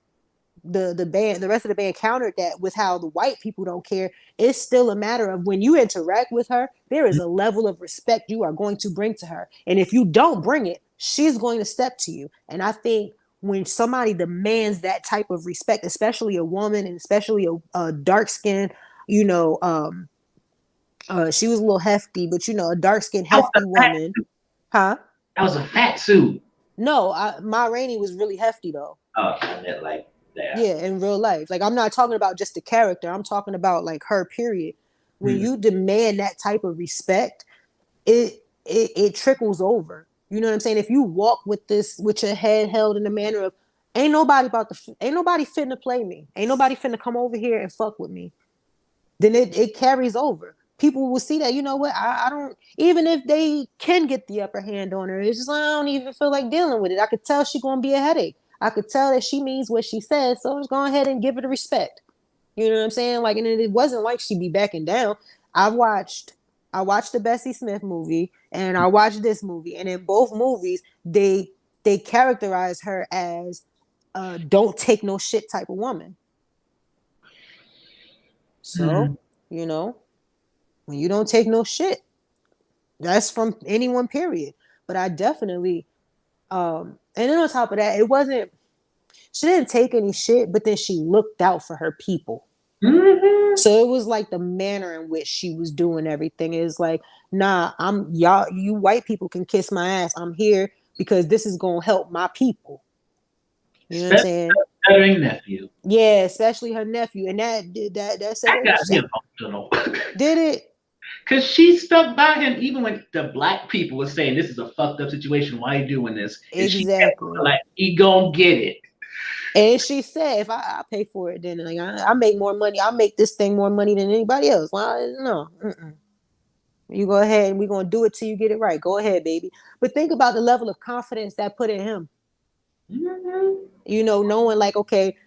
the rest of the band countered that with how the white people don't care. It's still a matter of, when you interact with her, there is a level of respect you are going to bring to her, and if you don't bring it, she's going to step to you. And I think when somebody demands that type of respect, especially a woman, and especially a dark skinned, you know she was a little hefty, but a dark skinned That was a hefty fat woman. suit. Huh? That was a fat suit. No, Ma Rainey was really hefty though. Oh, I meant like that. Yeah, in real life. Like, I'm not talking about just the character. I'm talking about like her, period. When Hmm. you demand that type of respect, it trickles over. You know what I'm saying? If you walk with your head held in the manner of, ain't nobody finna play me. Ain't nobody finna come over here and fuck with me. Then it carries over. People will see that, you know what, I don't, even if they can get the upper hand on her, it's just, I don't even feel like dealing with it. I could tell she's gonna be a headache. I could tell that she means what she says, so just go ahead and give her the respect. You know what I'm saying? Like, and it wasn't like she'd be backing down. I watched I watched the Bessie Smith movie and I watched this movie, and in both movies they characterize her as a don't take no shit type of woman. Hmm. So, you know, when you don't take no shit, that's from anyone, period. But I definitely, and then on top of that, it wasn't, she didn't take any shit, but then she looked out for her people. Hmm. So it was like the manner in which she was doing everything is like, nah, I'm y'all, you white people can kiss my ass. I'm here because this is gonna help my people. You know what I'm Especially saying? her stuttering nephew. Yeah, especially her nephew, and that set That her. got me emotional. Did it Cause she stuck by him even when the black people were saying this is a fucked up situation. Why are you doing this? And she kept exactly. like, he gonna get it. And she said, if I pay for it, then like I make more money. I make this thing more money than anybody else. Why? No. Mm-mm. You go ahead and we're going to do it till you get it right. Go ahead, baby. But think about the level of confidence that put in him. Hmm. Knowing like, okay,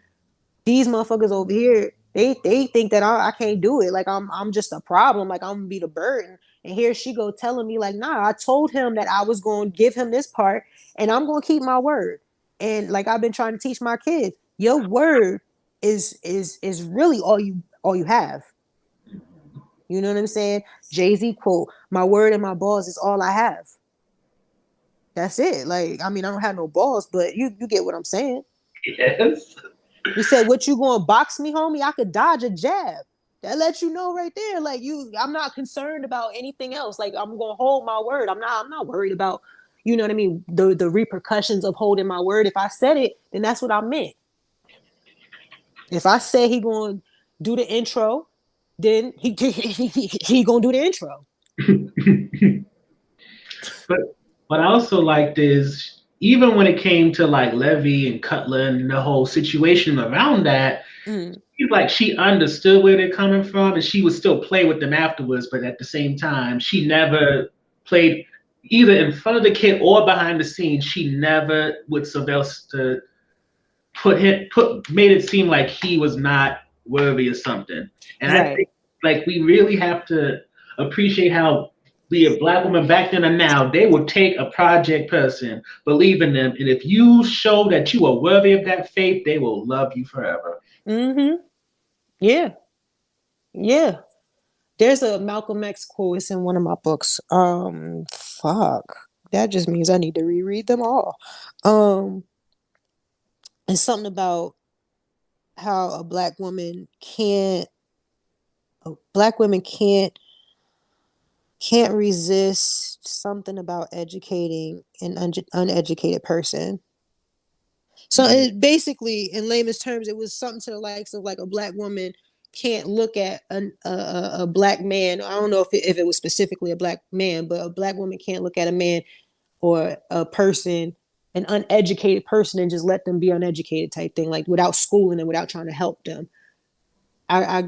these motherfuckers over here, they think that I can't do it. Like, I'm just a problem. Like, I'm gonna be the burden. And here she go telling me like, nah, I told him that I was going to give him this part, and I'm going to keep my word. And like I've been trying to teach my kids, your word is really all you have. You know what I'm saying? Jay-Z quote, my word and my balls is all I have. That's it. Like, I mean, I don't have no balls, but you get what I'm saying. Yes. You said, what, you going to box me, homie? I could dodge a jab. That lets you know right there. Like, I'm not concerned about anything else. Like, I'm gonna hold my word. I'm not worried about, you know what I mean, the repercussions of holding my word. If I said it, then that's what I meant. If I say he gonna do the intro, then he gonna do the intro. but what I also liked is even when it came to like Levy and Cutler and the whole situation around that, Mm, like she understood where they're coming from and she would still play with them afterwards, but at the same time, she never played either in front of the kid or behind the scenes. She never would Sylvester put made it seem like he was not worthy of something. And I right. think like we really have to appreciate how be a black woman back then and now, they will take a project person, believe in them, and if you show that you are worthy of that faith, they will love you forever. Mm-hmm. Yeah. Yeah. There's a Malcolm X quote. It's in one of my books. Fuck. That just means I need to reread them all. Um, it's something about how black women can't resist something about educating an uneducated person. So Mhm. it basically, in layman's terms, it was something to the likes of like a black woman can't look at a black man. I don't know if it was specifically a black man, but a black woman can't look at a man or a person, an uneducated person, and just let them be uneducated type thing, like without schooling and without trying to help them. I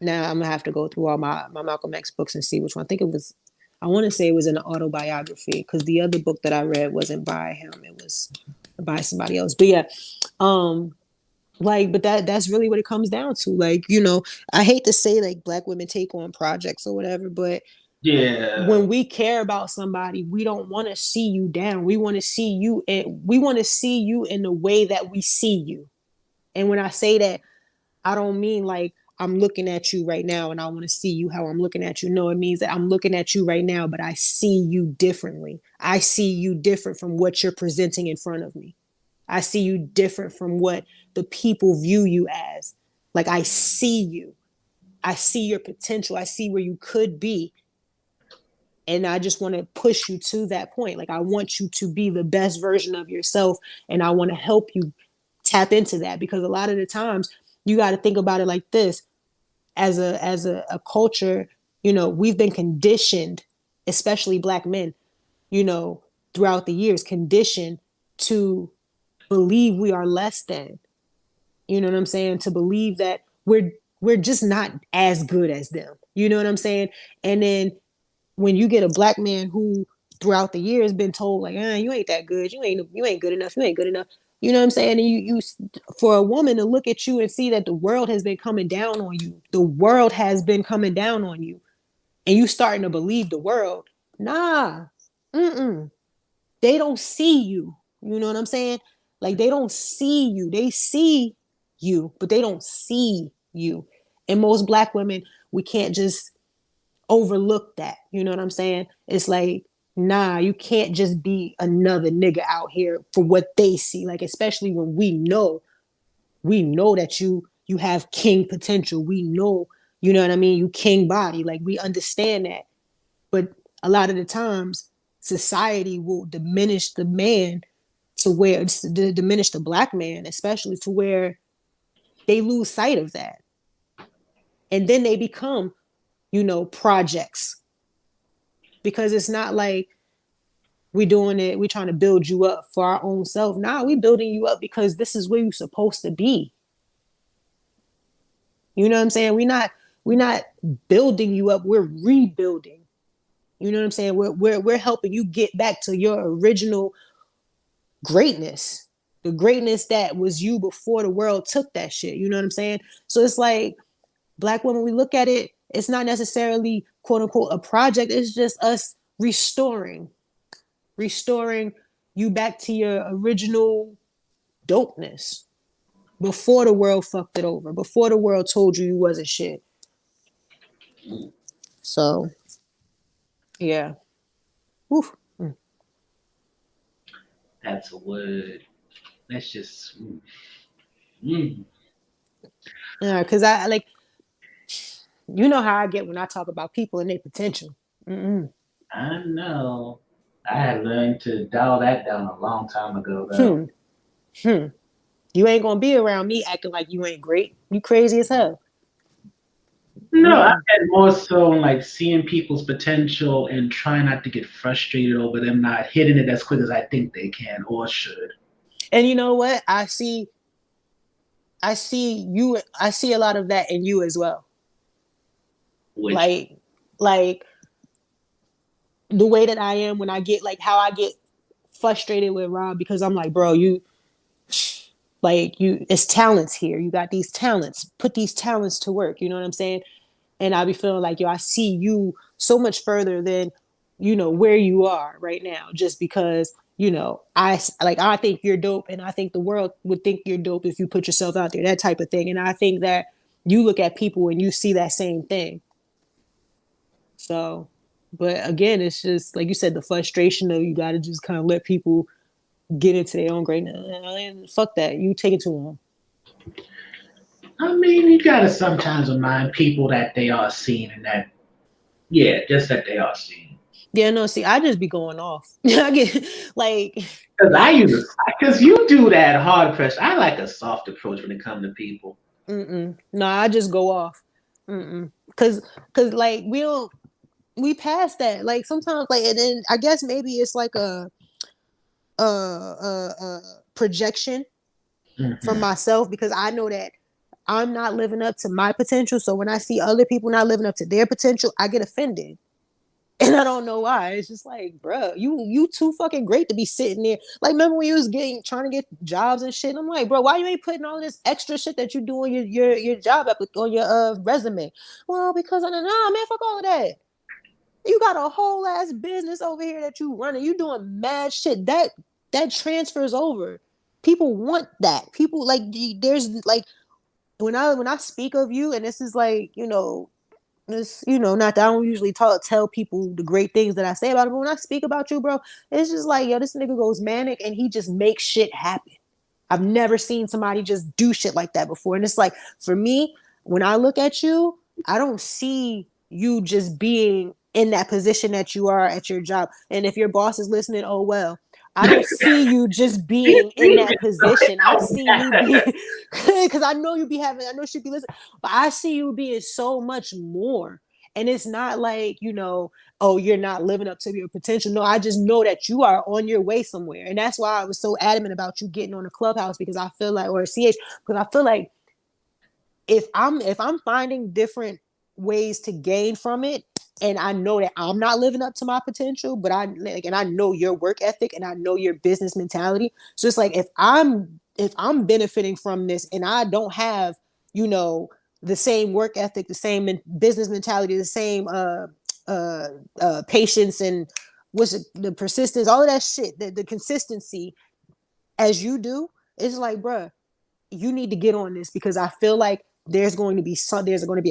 now I'm gonna have to go through all my Malcolm X books and see which one. I think it was, I want to say it was an autobiography because the other book that I read wasn't by him. It was by somebody else. But yeah, Um, like, but that's really what it comes down to. Like, you know, I hate to say like black women take on projects or whatever, but Yeah. when we care about somebody, we don't want to see you down. We want to see you and we want to see you in the way that we see you. And when I say that, I don't mean like I'm looking at you right now and I want to see you how I'm looking at you. No, it means that I'm looking at you right now, but I see you differently. I see you different from what you're presenting in front of me. I see you different from what the people view you as. Like I see you. I see your potential. I see where you could be. And I just want to push you to that point. Like I want you to be the best version of yourself and I want to help you tap into that because a lot of the times you got to think about it like this as a culture, you know, we've been conditioned, especially black men, you know, throughout the years conditioned to believe we are less than. You know what I'm saying? To believe that we're just not as good as them. You know what I'm saying? And then when you get a black man who throughout the years been told like, you ain't that good, you ain't good enough, you ain't good enough. You know what I'm saying? And you for a woman to look at you and see that the world has been coming down on you, the world has been coming down on you, and you starting to believe the world. Nah, mm-mm. They don't see you. You know what I'm saying? Like they don't see you. They see you, but they don't see you. And most black women, we can't just overlook that. You know what I'm saying? It's like, nah, you can't just be another nigga out here for what they see. Like, especially when we know that you have king potential. We know, you know what I mean? You king body. Like we understand that. But a lot of the times, society will diminish the man to where diminish the black man, especially to where they lose sight of that. And then they become, you know, projects because it's not like we doing it, we trying to build you up for our own self. Nah, we building you up because this is where you're supposed to be. You know what I'm saying? We're not building you up, we're rebuilding. You know what I'm saying? We're helping you get back to your original greatness. The greatness that was you before the world took that shit. You know what I'm saying? So it's like black women, we look at it, it's not necessarily quote unquote a project, it's just us restoring you back to your original dopeness before the world fucked it over, before the world told you wasn't shit. So yeah. Whew. That's a word. That's just. Mm. Yeah, because I like, you know how I get when I talk about people and their potential. Mm-mm. I know. I had learned to dial that down a long time ago, though. Hmm. Hmm. You ain't gonna be around me acting like you ain't great. You crazy as hell. No, I Mm-mm. had more so like seeing people's potential and trying not to get frustrated over them not hitting it as quick as I think they can or should. And you know what? I see a lot of that in you as well. Which Like the way that I am when I get like how I get frustrated with Rob because I'm like, bro, you like you it's talents here. You got these talents. Put these talents to work. You know what I'm saying? And I be feeling like, yo, I see you so much further than, you know, where you are right now, just because, you know, I think you're dope and I think the world would think you're dope if you put yourself out there, that type of thing. And I think that you look at people and you see that same thing. So, but again, it's just like you said, the frustration of you got to just kind of let people get into their own greatness. Fuck that. You take it too long. I mean, you gotta sometimes remind people that they are seen and that, yeah, just that they are seen. Yeah, no, see, I just be going off. I get like, Because because you do that hard press. I like a soft approach when it comes to people. no, I just go off. Cause like we pass that. Like sometimes like and then I guess maybe it's like a projection from Hmm. myself because I know that I'm not living up to my potential. So when I see other people not living up to their potential, I get offended. And I don't know why. It's just like, bro, you too fucking great to be sitting there. Like, remember when you was trying to get jobs and shit? And I'm like, bro, why you ain't putting all this extra shit that you do on your job on your resume? Well, because I don't know, man, fuck all of that. You got a whole ass business over here that you running. You doing mad shit. That transfers over. People want that. People like there's like when I speak of you, and this is like, this, not that I don't usually tell people the great things that I say about him, but when I speak about you, bro, it's just like, yo, this nigga goes manic and he just makes shit happen. I've never seen somebody just do shit like that before. And it's like, for me, when I look at you, I don't see you just being in that position that you are at your job. And if your boss is listening, oh well. I don't see you just being in that position. I see you being, because I know I know she'd be listening, but I see you being so much more. And it's not like, oh, you're not living up to your potential. No, I just know that you are on your way somewhere. And that's why I was so adamant about you getting on the Clubhouse, because I feel like, or CH, because I feel like if I'm finding different ways to gain from it, and I know that I'm not living up to my potential, but and I know your work ethic and I know your business mentality. So it's like, if I'm benefiting from this and I don't have, the same work ethic, the same business mentality, the same patience, and what's it, the persistence, all of that shit, the consistency as you do, it's like, bruh, you need to get on this, because I feel like there's going to be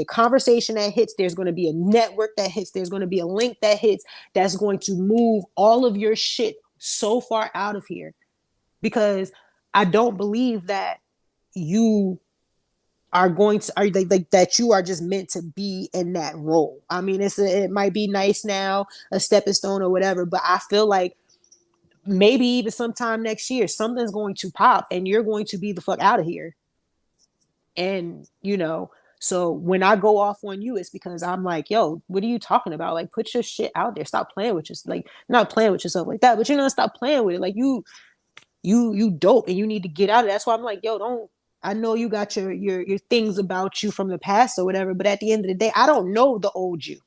a conversation that hits, there's going to be a network that hits, there's going to be a link that hits, that's going to move all of your shit so far out of here. Because I don't believe that you are going to, are like that you are just meant to be in that role. I mean, it might be nice now, a stepping stone or whatever, but I feel like maybe even sometime next year something's going to pop and you're going to be the fuck out of here. And so when I go off on you, it's because I'm like, yo, what are you talking about? Like, put your shit out there. Stop playing with yourself. Like, not playing with yourself like that, but stop playing with it. Like, you dope and you need to get out of it. That's why I'm like, yo, don't. I know you got your things about you from the past or whatever, but at the end of the day, I don't know the old you.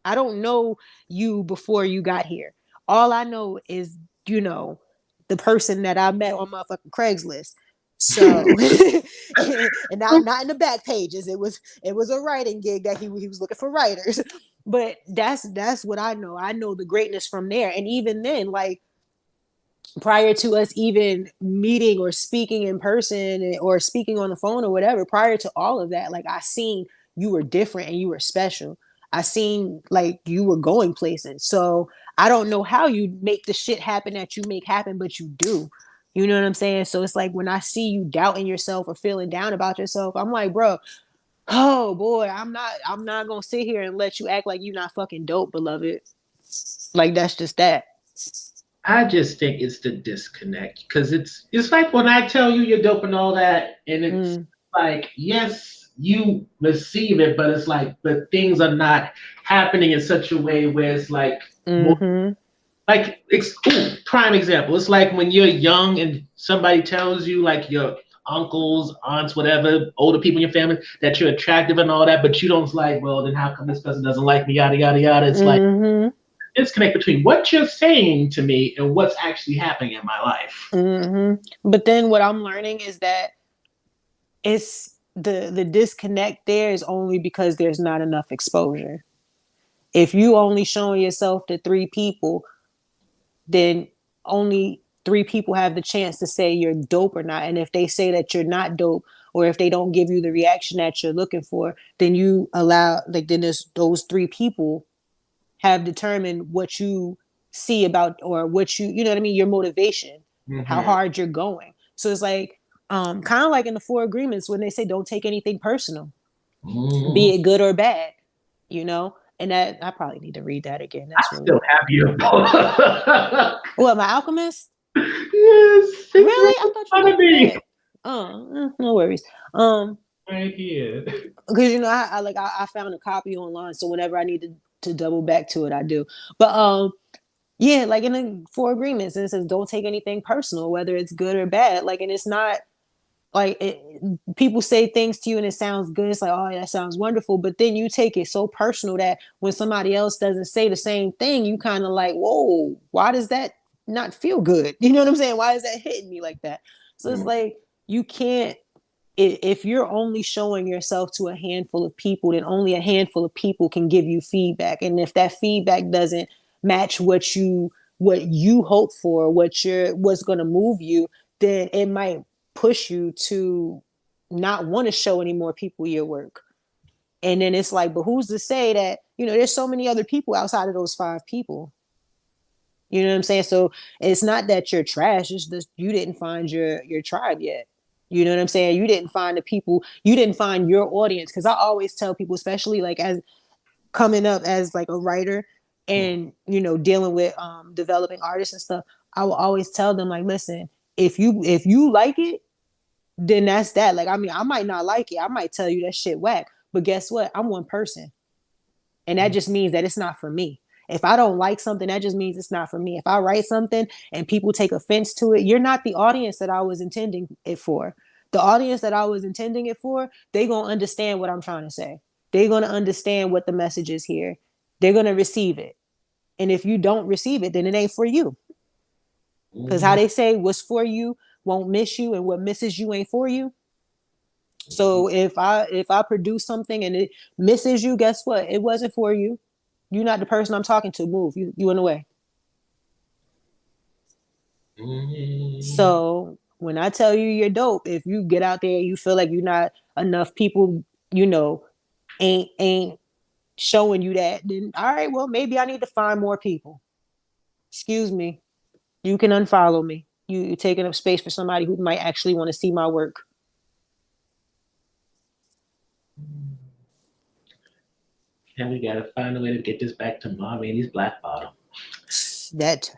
I don't know you before you got here. All I know is, the person that I met on motherfucking Craigslist. So, and not in the back pages. It was a writing gig that he was looking for writers. But that's what I know. I know the greatness from there. And even then, like, prior to us even meeting or speaking in person or speaking on the phone or whatever, prior to all of that, like, I seen you were different and you were special. I seen like you were going places. So I don't know how you make the shit happen that you make happen, but you do. You know what I'm saying? So it's like when I see you doubting yourself or feeling down about yourself, I'm like, bro, oh boy, I'm not gonna sit here and let you act like you're not fucking dope, beloved. Like, that's just that. I just think it's the disconnect because it's like when I tell you you're dope and all that, and it's Mm, like yes, you receive it, but it's like but things are not happening in such a way where it's like more mm-hmm. like prime example. It's like when you're young and somebody tells you like your uncles, aunts, whatever, older people in your family that you're attractive and all that, but you don't like, well, then how come this person doesn't like me? Yada yada yada. It's like Mm-hmm. disconnect between what you're saying to me and what's actually happening in my life. But then what I'm learning is that it's the disconnect there is only because there's not enough exposure. If you only showing yourself to three people, then only three people have the chance to say you're dope or not. And if they say that you're not dope, or if they don't give you the reaction that you're looking for, then you allow, like, then there's those three people have determined what you see about, or what you know what I mean, your motivation, how Mm-hmm. hard you're going. So it's like, kind of like in the Four Agreements when they say don't take anything personal, Mm-hmm. be it good or bad, you know. And that, I probably need to read that again. I That's really still good. have your book. What, my Alchemist? Yes, it's right Really? I in thought you front of never read me. it. No worries. Right here. Because I found a copy online, so whenever I need to double back to it, I do. But yeah, like in the Four Agreements, and it says don't take anything personal, whether it's good or bad. Like, and it's not. like people say things to you and it sounds good. It's like, oh, that sounds wonderful. But then you take it so personal that when somebody else doesn't say the same thing, you kind of like, whoa, why does that not feel good? You know what I'm saying? Why is that hitting me like that? So it's like, you can't, if you're only showing yourself to a handful of people, then only a handful of people can give you feedback. And if that feedback doesn't match what you hope for, what's going to move you, then it might push you to not want to show any more people your work. And then it's like, but who's to say that, there's so many other people outside of those 5 people. You know what I'm saying? So it's not that you're trash, it's just you didn't find your tribe yet. You know what I'm saying? You didn't find the people, you didn't find your audience. Cause I always tell people, especially like as coming up as like a writer and dealing with developing artists and stuff, I will always tell them like, listen, if you like it, then that's that. Like, I mean, I might not like it. I might tell you that shit whack. But guess what? I'm one person. And that just means that it's not for me. If I don't like something, that just means it's not for me. If I write something and people take offense to it, you're not the audience that I was intending it for. The audience that I was intending it for, they're going to understand what I'm trying to say. They're going to understand what the message is here. They're going to receive it. And if you don't receive it, then it ain't for you. Because how they say what's for you won't miss you, and what misses you ain't for you. So if I produce something and it misses you, guess what? It wasn't for you. You're not the person I'm talking to. Move. You in the way. So when I tell you you're dope, if you get out there, you feel like you're not enough people, ain't showing you that, then all right, well, maybe I need to find more people. Excuse me. You can unfollow me. You're taking up space for somebody who might actually want to see my work. And we gotta find a way to get this back to Ma Rainey's Black Bottom. That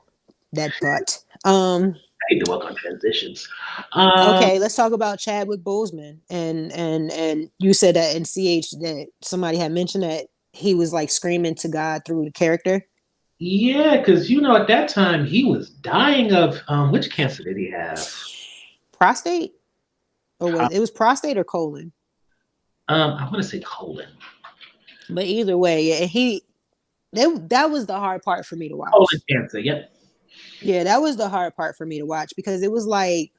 part. I need to work on transitions. Okay, let's talk about Chadwick Boseman. And you said that in CH that somebody had mentioned that he was like screaming to God through the character. Yeah, because at that time he was dying of which cancer did he have? Prostate? Or was it was prostate or colon? I want to say colon. But either way, yeah, that was the hard part for me to Colon watch. cancer. Yep. Yeah, that was the hard part for me to watch because it was like,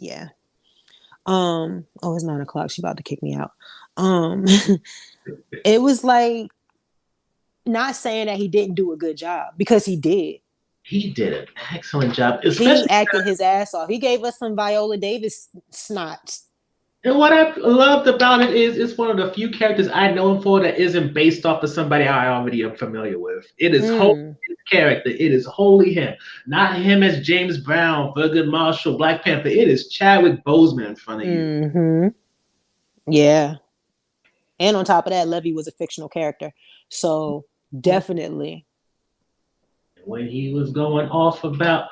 yeah. Oh, it's 9 o'clock. She's about to kick me out. Um, it was like not saying that he didn't do a good job because he did. He did an excellent job, He especially. acted his ass off. He gave us some Viola Davis snots. And what I loved about it is it's one of the few characters I know him for that isn't based off of somebody I already am familiar with. It is wholly his character. It is wholly him. Not him as James Brown, Thurgood Marshall, Black Panther. It is Chadwick Boseman in front of you. Mm-hmm. Yeah. And on top of that, Levy was a fictional character. So definitely. When he was going off about,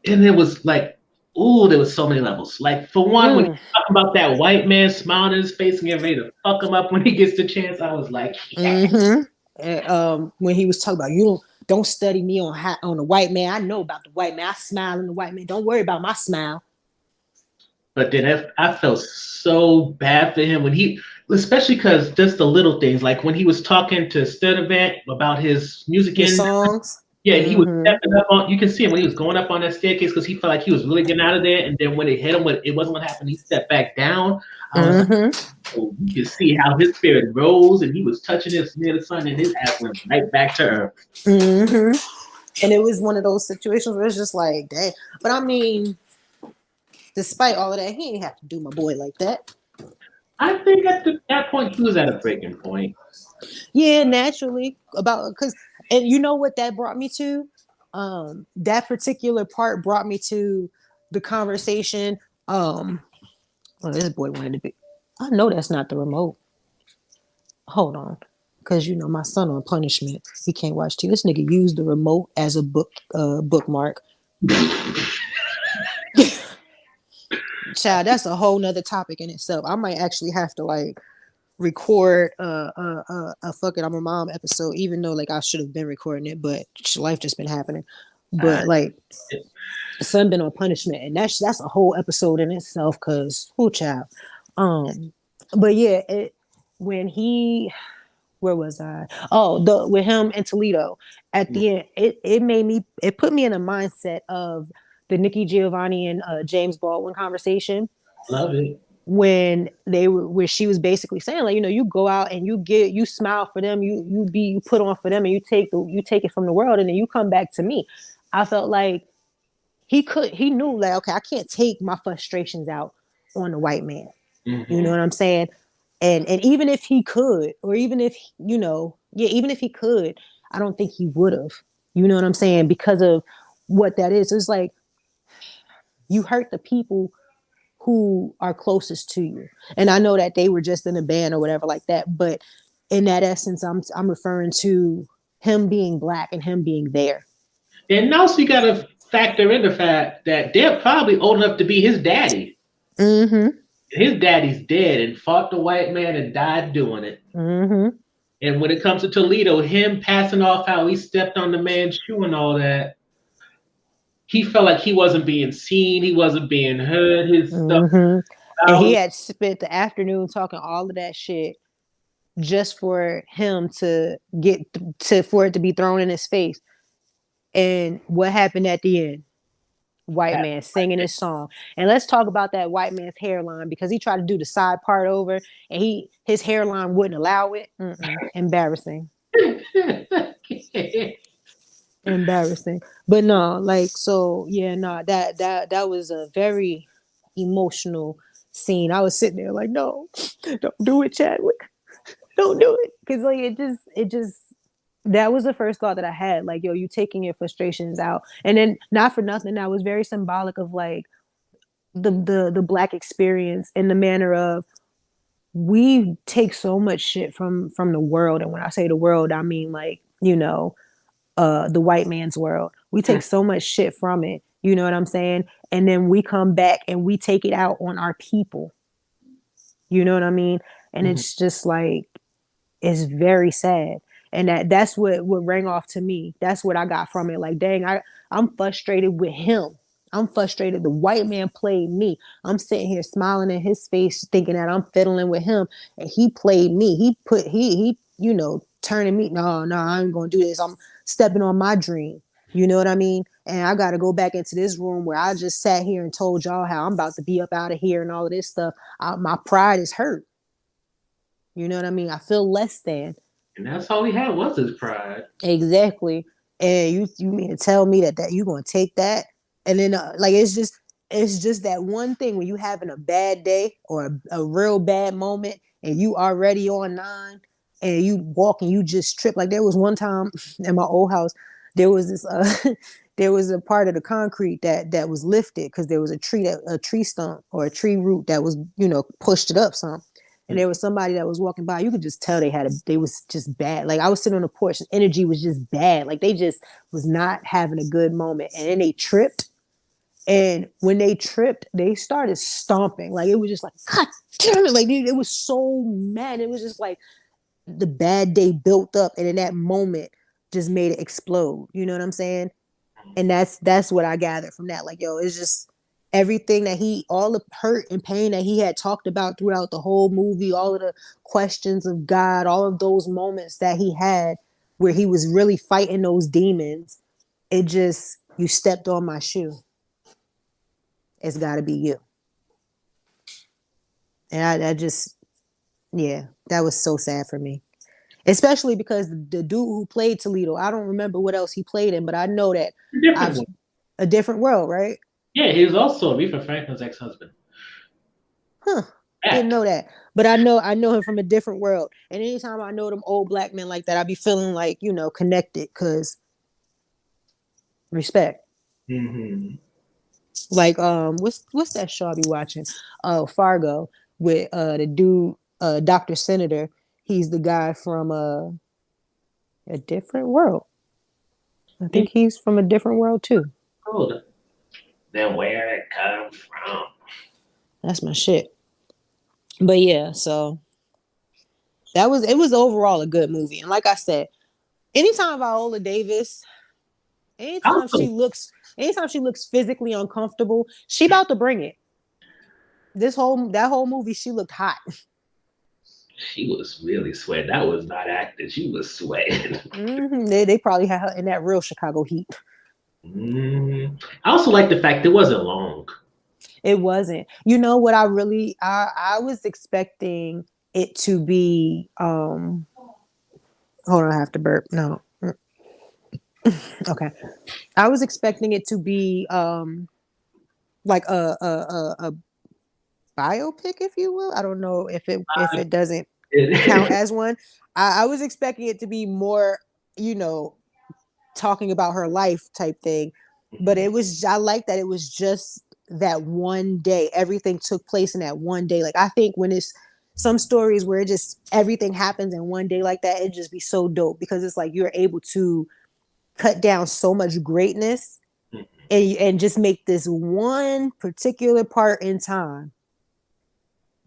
and it was like, ooh, there was so many levels. Like for one, when he talking about that white man smiling in his face and getting ready to fuck him up when he gets the chance, I was like, yeah. When he was talking about you don't study me on the white man. I know about the white man. I smile on the white man. Don't worry about my smile. But then I felt so bad for him when especially because just the little things, like when he was talking to Studevant about his music His and songs. yeah, and he was stepping up on. You can see him when he was going up on that staircase because he felt like he was really getting out of there. And then when it hit him, it wasn't what happened. He stepped back down. I was like, oh, you can see how his spirit rose, and he was touching his near the sun, and his ass went right back to earth. And it was one of those situations where it's just like, dang. But I mean, despite all of that, he didn't have to do my boy like that. I think at that point he was at a breaking point. Yeah, naturally. And you know what that brought me to? That particular part brought me to the conversation. This boy wanted to be. I know that's not the remote. Hold on. Because my son on punishment, he can't watch TV. This nigga used the remote as a bookmark. Child, that's a whole nother topic in itself. I might actually have to like record a fucking I'm a mom episode, even though like I should have been recording it, but life just been happening. But like Son been on punishment, and that's a whole episode in itself. Cause who child, um, but yeah, when he where was I? Oh, the with him in Toledo at the end, it put me in a mindset of the Nikki Giovanni and James Baldwin conversation Love it. when where she was basically saying like, you go out and you smile for them, you put on for them, and you take it from the world, and then you come back to me. I felt like he knew like, okay, I can't take my frustrations out on the white man. You know Mm-hmm. what I'm saying? And even if he could, or even if even if he could, I don't think he would have. You know what I'm saying? Because of what that is. It's like you hurt the people who are closest to you. And I know that they were just in a band or whatever like that, but in that essence, I'm referring to him being black and him being there. And also, you got to factor in the fact that they're probably old enough to be his daddy. Mm-hmm. His daddy's dead and fought the white man and died doing it. Mm-hmm. And when it comes to Toledo, him passing off how he stepped on the man's shoe and all that, he felt like he wasn't being seen, he wasn't being heard. His stuff Mm-hmm. And he out. had spent the afternoon talking all of that shit just for him to get to for it to be thrown in his face. And what happened at the end? White man singing his song. And let's talk about that white man's hairline, because he tried to do the side part over and his hairline wouldn't allow it. Embarrassing. Embarrassing. But no, like, so yeah, no, that was a very emotional scene. I was sitting there like, no, don't do it, Chadwick. Don't do it. Cause like it just that was the first thought that I had. Like, yo, you taking your frustrations out. And then not for nothing, that was very symbolic of like the black experience in the manner of we take so much shit from the world. And when I say the world, I mean like, the white man's world. We take so much shit from it. You know what I'm saying? And then we come back and we take it out on our people. You know what I mean? And Mhm. it's just like it's very sad. And that's what rang off to me. That's what I got from it. Like, dang, I'm frustrated with him. I'm frustrated. The white man played me. I'm sitting here smiling in his face, thinking that I'm fiddling with him, and he played me. He turning me. No, no, I ain't gonna do this. I'm stepping on my dream. You know what I mean? And I got to go back into this room where I just sat here and told y'all how I'm about to be up out of here and all of this stuff. My pride is hurt. You know what I mean? I feel less than. And that's all he had was his pride. Exactly. And you mean to tell me that you gonna take that, and then like it's just that one thing when you having a bad day or a real bad moment and you already on nine and you walk and you just trip. Like there was one time in my old house, there was this there was a part of the concrete that was lifted because there was a tree stump or a tree root that was pushed it up some. And there was somebody that was walking by. You could just tell they was just bad. Like I was sitting on the porch, and energy was just bad. Like they just was not having a good moment. And then they tripped. And when they tripped, they started stomping. Like it was just like, God damn it. Like it was so mad. It was just like the bad day built up. And in that moment just made it explode. You know what I'm saying? And that's what I gathered from that. Like, yo, it's just everything that all the hurt and pain that he had talked about throughout the whole movie, all of the questions of God, all of those moments that he had where he was really fighting those demons. It just, you stepped on my shoe. It's got to be you. And I just, yeah, that was so sad for me. Especially because the dude who played Toledo, I don't remember what else he played in, but I know that A different I've one. a different world, right? Yeah, he was also Aretha Franklin's ex-husband. Huh. Didn't Back. know that. But I know him from a different world. And anytime I know them old black men like that, I be feeling like, connected because respect. Mm-hmm. Like what's that show I be watching? Fargo with the dude Dr. Senator. He's the guy from a different world. I think he's from a different world too. Cool. Then where it come from? That's my shit. But yeah, so it was overall a good movie. And like I said, anytime Viola Davis anytime she Also, looks anytime she looks physically uncomfortable, she about to bring it. That whole movie, she looked hot. She was really sweating. That was not acting. She was sweating. They probably had her in that real Chicago heat. I also like the fact it wasn't long. It wasn't. You know what? I was expecting it to be. Hold on, I have to burp. No. Okay. I was expecting it to be like a biopic, if you will. I don't know if it doesn't count as one. I was expecting it to be more, you know, talking about her life type thing. But it was, I like that it was just that one day. Everything took place in that one day. Like, I think when it's some stories where it just everything happens in one day like that, it'd just be so dope because it's like you're able to cut down so much greatness and just make this one particular part in time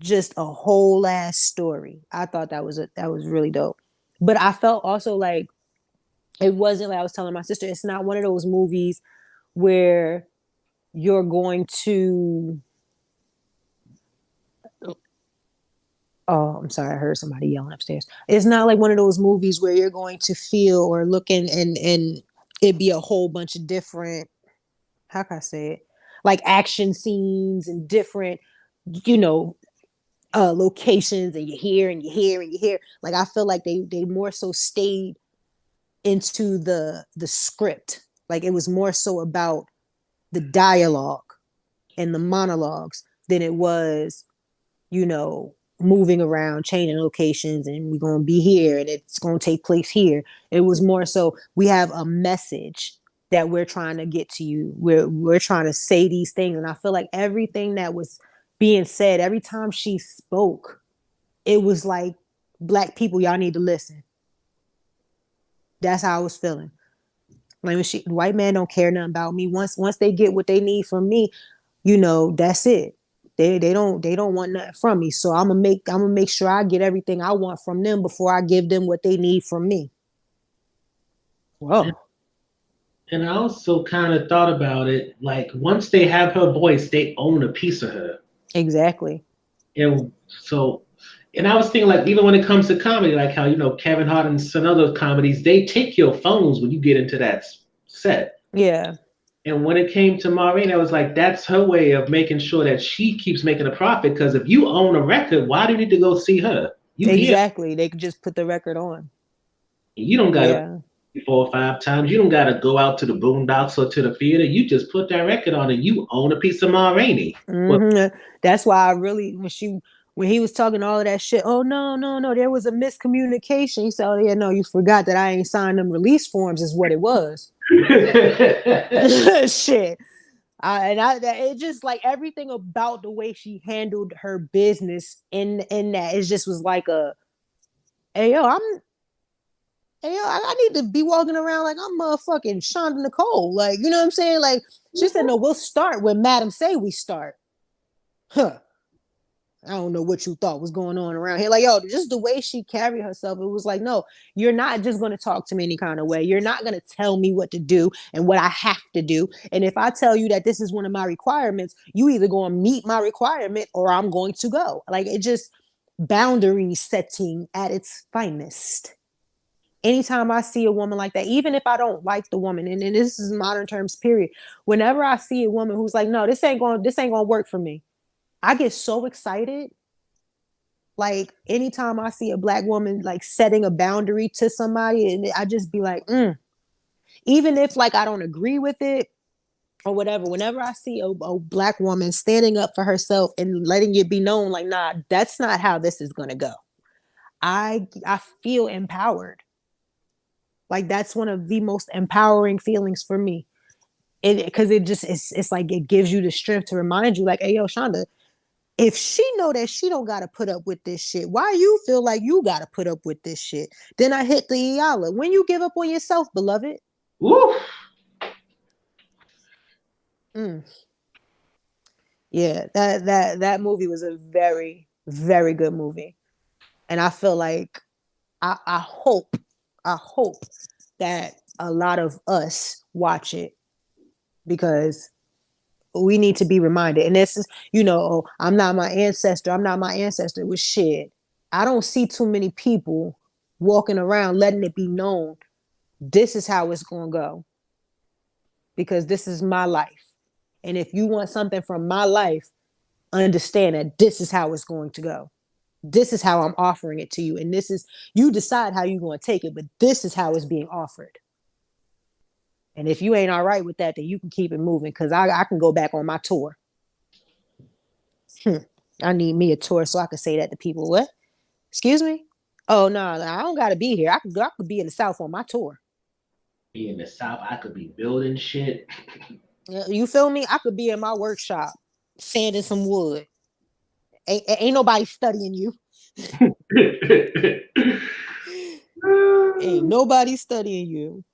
just a whole ass story. I thought that was really dope. But I felt also like it wasn't, like I was telling my sister, it's not one of those movies where you're going to, oh, I'm sorry, I heard somebody yelling upstairs. It's not like one of those movies where you're going to feel or look in and it'd be a whole bunch of different, how can I say it? Like action scenes and different, you know, locations, and you hear and you hear and you hear. Like, I feel like they more so stayed into the script. Like, it was more so about the dialogue and the monologues than it was, you know, moving around, changing locations, and we're going to be here and it's going to take place here. It was more so we have a message that we're trying to get to you. We're trying to say these things. And I feel like everything that was being said, every time she spoke, it was like, Black people, y'all need to listen. That's how I was feeling. Like, when white man don't care nothing about me. Once they get what they need from me, you know, that's it. They don't want nothing from me. So I'm gonna make sure I get everything I want from them before I give them what they need from me. And, Whoa. and I also kind of thought about it like once they have her voice, they own a piece of her. Exactly. And so, and I was thinking like even when it comes to comedy, like how Kevin Hart and some other comedies, they take your phones when you get into that set. Yeah. And when it came to Maureen, I was like, that's her way of making sure that she keeps making a profit. Because if you own a record, why do you need to go see her? You here, Exactly. They could just put the record on. you don't got to Yeah. 4 or 5 times. You don't got to go out to the boondocks or to the theater. You just put that record on and you own a piece of Ma Rainey. Well, That's why I really, when he was talking all of that shit, oh no, no, no, there was a miscommunication. He said, oh yeah, no, you forgot that I ain't signed them release forms, is what it was. Shit. It just, like, everything about the way she handled her business in that, it just was like a, hey yo, I need to be walking around like I'm motherfucking Shonda Nicole. Like, you know what I'm saying? Like, she said, no, we'll start when Madam say we start. Huh. I don't know what you thought was going on around here. Like, yo, just the way she carried herself, it was like, no, you're not just going to talk to me any kind of way. You're not going to tell me what to do and what I have to do. And if I tell you that this is one of my requirements, you either going to meet my requirement or I'm going to go. Like, it just, boundary setting at its finest. Anytime I see a woman like that, even if I don't like the woman, and this is modern terms, period. Whenever I see a woman who's like, no, this ain't gonna work for me, I get so excited. Like, anytime I see a Black woman like setting a boundary to somebody, and I just be like, even if like I don't agree with it or whatever. Whenever I see a Black woman standing up for herself and letting it be known, like, nah, that's not how this is gonna go. I feel empowered. Like, that's one of the most empowering feelings for me. Because it just, it's like it gives you the strength to remind you, like, hey yo, Shonda, if she know that she don't gotta put up with this shit, why you feel like you gotta put up with this shit? Then I hit the Iala. When you give up on yourself, beloved. woo. Mm. Yeah, that movie was a very, very good movie. And I feel like I hope that a lot of us watch it because we need to be reminded. And this is, you know, oh, I'm not my ancestor. I'm not my ancestor. With shit, I don't see too many people walking around letting it be known this is how it's going to go, because this is my life. And if you want something from my life, understand that this is how it's going to go. This is how I'm offering it to you. And this is, you decide how you're going to take it, but this is how it's being offered. And if you ain't all right with that, then you can keep it moving, because I can go back on my tour. I need me a tour so I can say that to people. What? Excuse me? Oh, no, I don't got to be here. I could be in the South on my tour. Be in the South, I could be building shit. You feel me? I could be in my workshop sanding some wood. Ain't nobody studying you. Ain't nobody studying you.